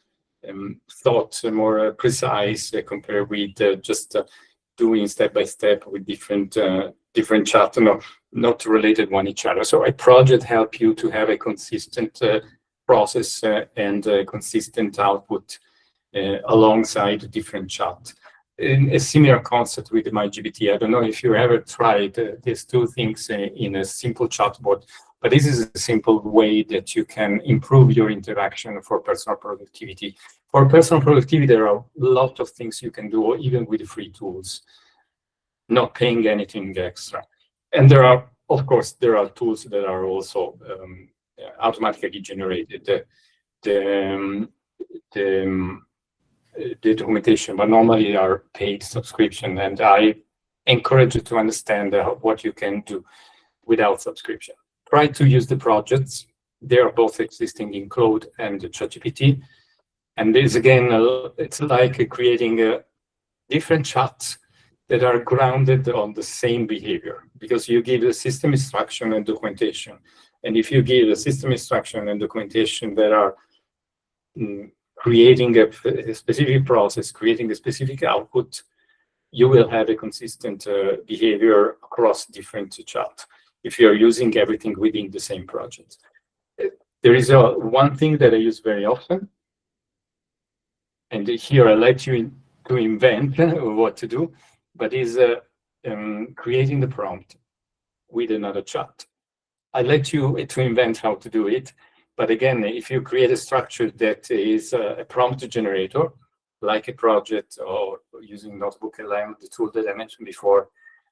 S2: thought, more precise compared with just doing step by step with different charts, not related one each other. So a project helps you to have a consistent process and a consistent output alongside different charts. A similar concept with MyGPT. I don't know if you ever tried these two things in a simple chatbot, but this is a simple way that you can improve your interaction for personal productivity. For personal productivity, there are a lot of things you can do, even with free tools, not paying anything extra. And there are, of course, tools that are also automatically generated. The documentation, but normally are paid subscription, and I encourage you to understand what you can do without subscription. Try to use the projects. They are both existing in Claude and ChatGPT. And this again, it's like creating different chats that are grounded on the same behavior, because you give a system instruction and documentation. And if you give a system instruction and documentation that are creating a specific process, creating a specific output, you will have a consistent behavior across different chat if you're using everything within the same project. There is one thing that I use very often, and here I let you to invent what to do, but is creating the prompt with another chat. I let you to invent how to do it, but again, if you create a structure that is a prompt generator, like a project or using Notebook LM, the tool that I mentioned before,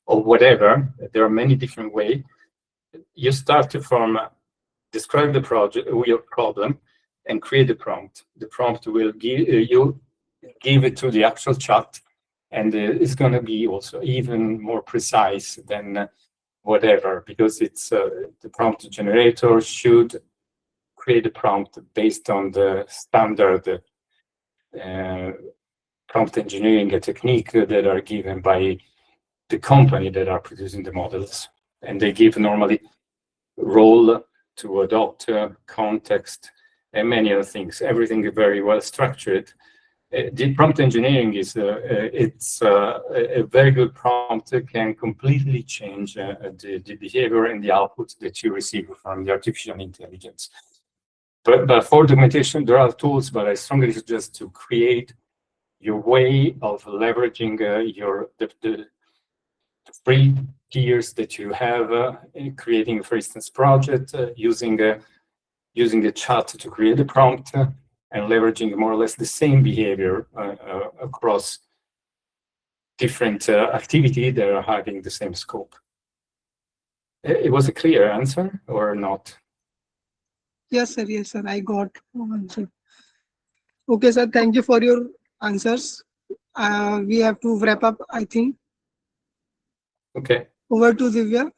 S2: or whatever, there are many different ways. You start from describe the project, your problem, and create the prompt. The prompt will give you give it to the actual chat, and it's going to be also even more precise than whatever, because it's the prompt generator should create a prompt based on the standard prompt engineering technique that are given by the company that are producing the models. And they give normally role to adopt, context, and many other things. Everything is very well structured. The prompt engineering is it's a very good prompt that can completely change the behavior and the output that you receive from the artificial intelligence. But for documentation, there are tools, but I strongly suggest to create your way of leveraging the free tiers that you have, creating, for instance, project, using a chat to create a prompt, and leveraging more or less the same behavior across different activity that are having the same scope. It was a clear answer or not?
S3: Yes, sir. I got answer. Okay, sir. Thank you for your answers. We have to wrap up, I think.
S2: Okay.
S3: Over to Divya.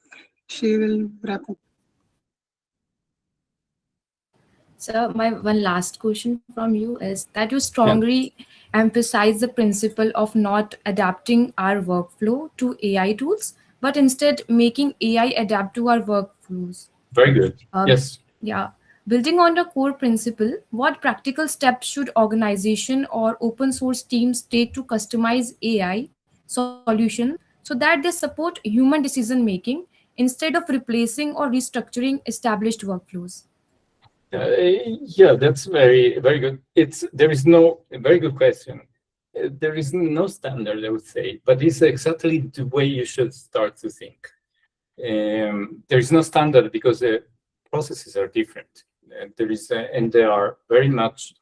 S3: She will wrap up.
S1: So my one last question from you is that you strongly emphasize the principle of not adapting our workflow to AI tools, but instead making AI adapt to our workflows.
S2: Very good. Yes.
S1: Yeah. Building on the core principle, what practical steps should organization or open source teams take to customize AI solution so that they support human decision making instead of replacing or restructuring established workflows?
S2: Yeah, that's very good. There is no very good question. There is no standard, I would say, but it's exactly the way you should start to think. There is no standard because the processes are different. And they are very much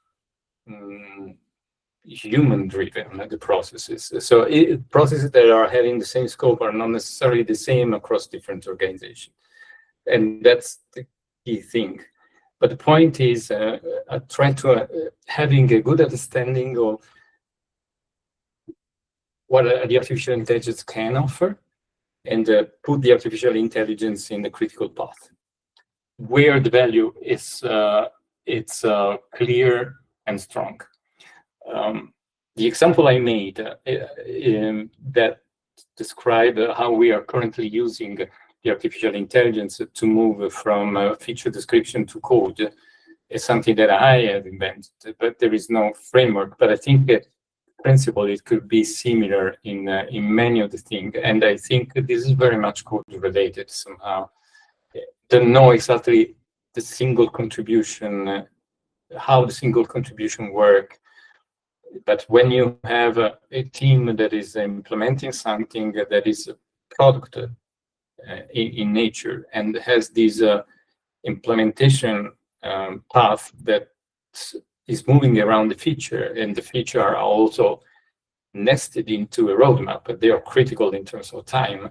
S2: human-driven, the processes. So processes that are having the same scope are not necessarily the same across different organizations, and that's the key thing. But the point is, trying to having a good understanding of what the artificial intelligence can offer, and put the artificial intelligence in the critical path, where the value is it's clear and strong. The example I made that describe how we are currently using the artificial intelligence to move from feature description to code is something that I have invented, but there is no framework. But I think that principle, it could be similar in many of the things, and I think this is very much code related somehow. Don't know exactly the single contribution, how the single contribution work, but when you have a team that is implementing something that is a product in nature and has this implementation path that is moving around the feature, and the feature are also nested into a roadmap, but they are critical in terms of time.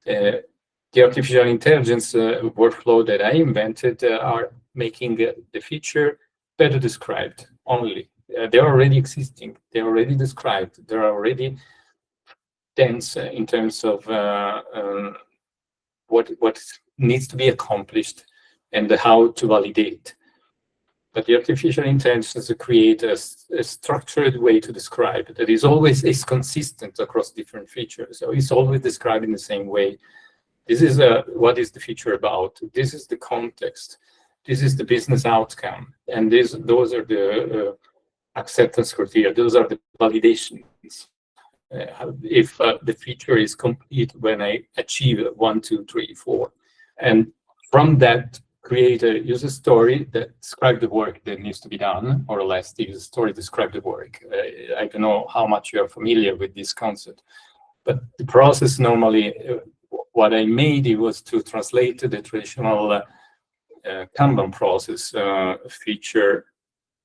S2: The artificial intelligence workflow that I invented are making the feature better described only. They're already existing, they're already described, they're already dense in terms of what needs to be accomplished and how to validate. but the artificial intelligence create a structured way to describe that is consistent across different features. So it's always described in the same way. This is what is the feature about. This is the context. This is the business outcome, and those are the acceptance criteria. Those are the validations. If the feature is complete when I achieve 1, 2, 3, 4, and from that create a user story that describes the work that needs to be done, more or less. The user story describes the work. I don't know how much you are familiar with this concept, but the process normally, what I made, it was to translate the traditional Kanban process, feature,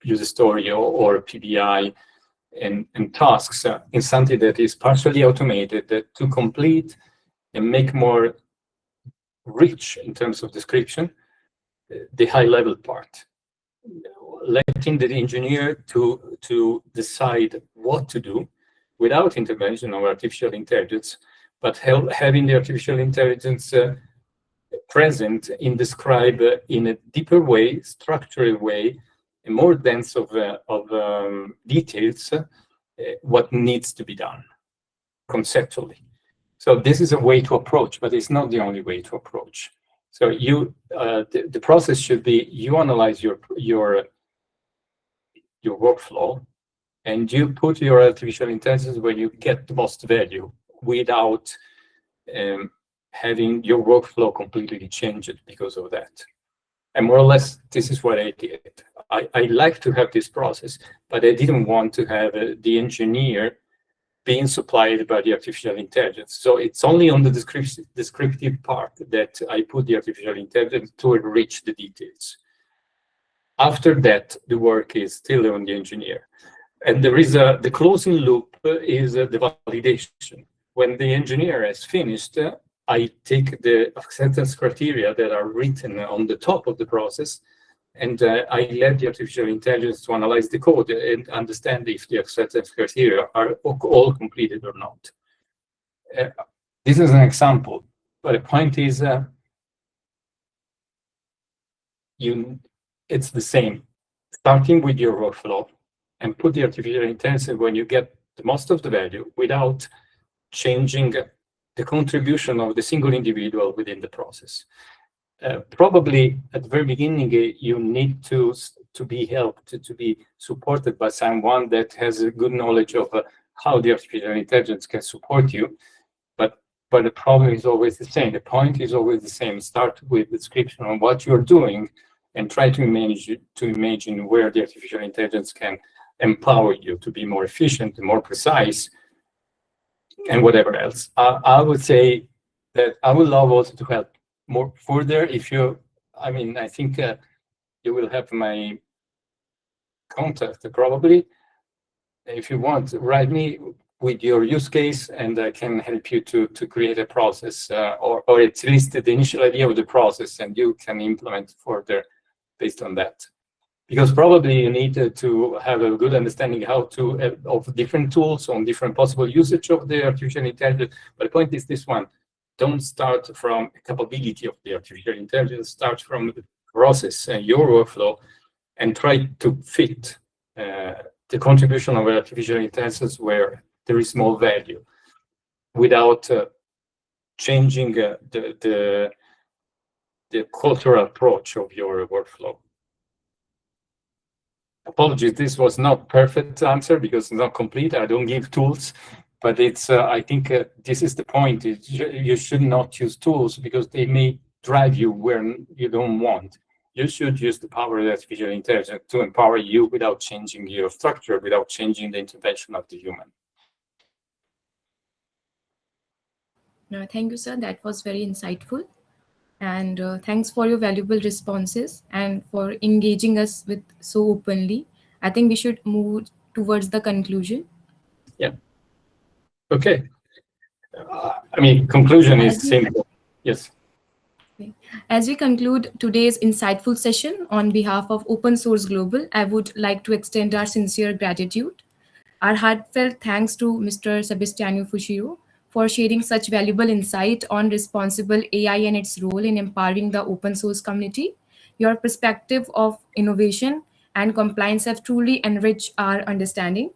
S2: user story, or PBI, and tasks in something that is partially automated to complete and make more rich in terms of description the high-level part, letting the engineer to decide what to do without intervention of artificial intelligence, but having the artificial intelligence present in describe in a deeper way, structured way, and more dense of details what needs to be done conceptually. So this is a way to approach, but it's not the only way to approach. So the process should be you analyze your workflow, and you put your artificial intelligence where you get the most value without having your workflow completely changed because of that. And more or less, this is what I did. I like to have this process, but I didn't want to have the engineer being supplied by the artificial intelligence. So it's only on the descriptive part that I put the artificial intelligence to enrich the details. After that, the work is still on the engineer. And there is the closing loop is the validation. When the engineer has finished, I take the acceptance criteria that are written on the top of the process, and I let the artificial intelligence to analyze the code and understand if the acceptance criteria are all completed or not. This is an example, but the point is, it's the same. Starting with your workflow and put the artificial intelligence when you get the most of the value without changing the contribution of the single individual within the process. Probably at the very beginning, you need to be helped, to be supported by someone that has a good knowledge of how the artificial intelligence can support you. But the problem is always the same. The point is always the same. Start with description on what you're doing and try to imagine where the artificial intelligence can empower you to be more efficient and more precise and whatever else. I would say that I would love also to help more further if you, I think you will have my contact probably. If you want, write me with your use case and I can help you to create a process or at least the initial idea of the process, and you can implement further based on that. Because probably you need to have a good understanding how to of different tools on different possible usage of the artificial intelligence. But the point is this one: don't start from a capability of the artificial intelligence. Start from the process and your workflow, and try to fit the contribution of artificial intelligence where there is more value, without changing the cultural approach of your workflow. Apologies, this was not perfect answer because it's not complete. I don't give tools, but it's. I think this is the point. You should not use tools because they may drive you where you don't want. You should use the power of artificial intelligence to empower you without changing your structure, without changing the intervention of the human.
S1: No, thank you, sir. That was very insightful. And thanks for your valuable responses and for engaging us with so openly. I think we should move towards the conclusion.
S2: Yeah. Okay. Conclusion is simple. Yes.
S1: As we conclude today's insightful session, on behalf of Open Source Global, I would like to extend our sincere gratitude. Our heartfelt thanks to Mr. Sebastiano Fuccio for sharing such valuable insight on responsible AI and its role in empowering the open source community. Your perspective of innovation and compliance have truly enriched our understanding.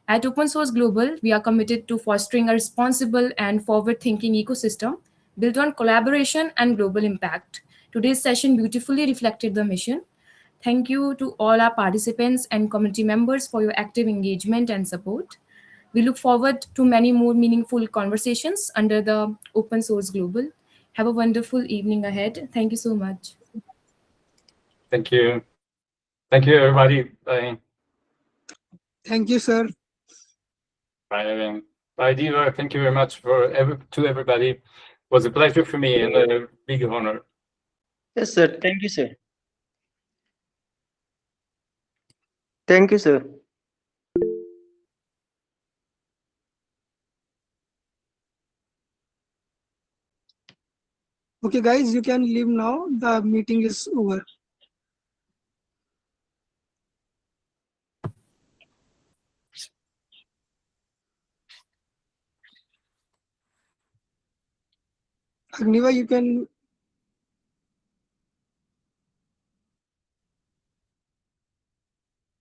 S1: At Open Source Global, we are committed to fostering a responsible and forward thinking ecosystem built on collaboration and global impact. Today's session beautifully reflected the mission. Thank you to all our participants and community members for your active engagement and support. We look forward to many more meaningful conversations under the Open Source Global. Have a wonderful evening ahead. Thank you so much.
S2: Thank you. Thank you, everybody. Bye.
S3: Thank you, sir.
S2: Bye, Evan. Bye, Diva. Thank you very much to everybody. It was a pleasure for me and a big honor.
S4: Yes, sir. Thank you, sir. Thank you, sir.
S3: Okay, guys, you can leave now. The meeting is over. Agniva, you can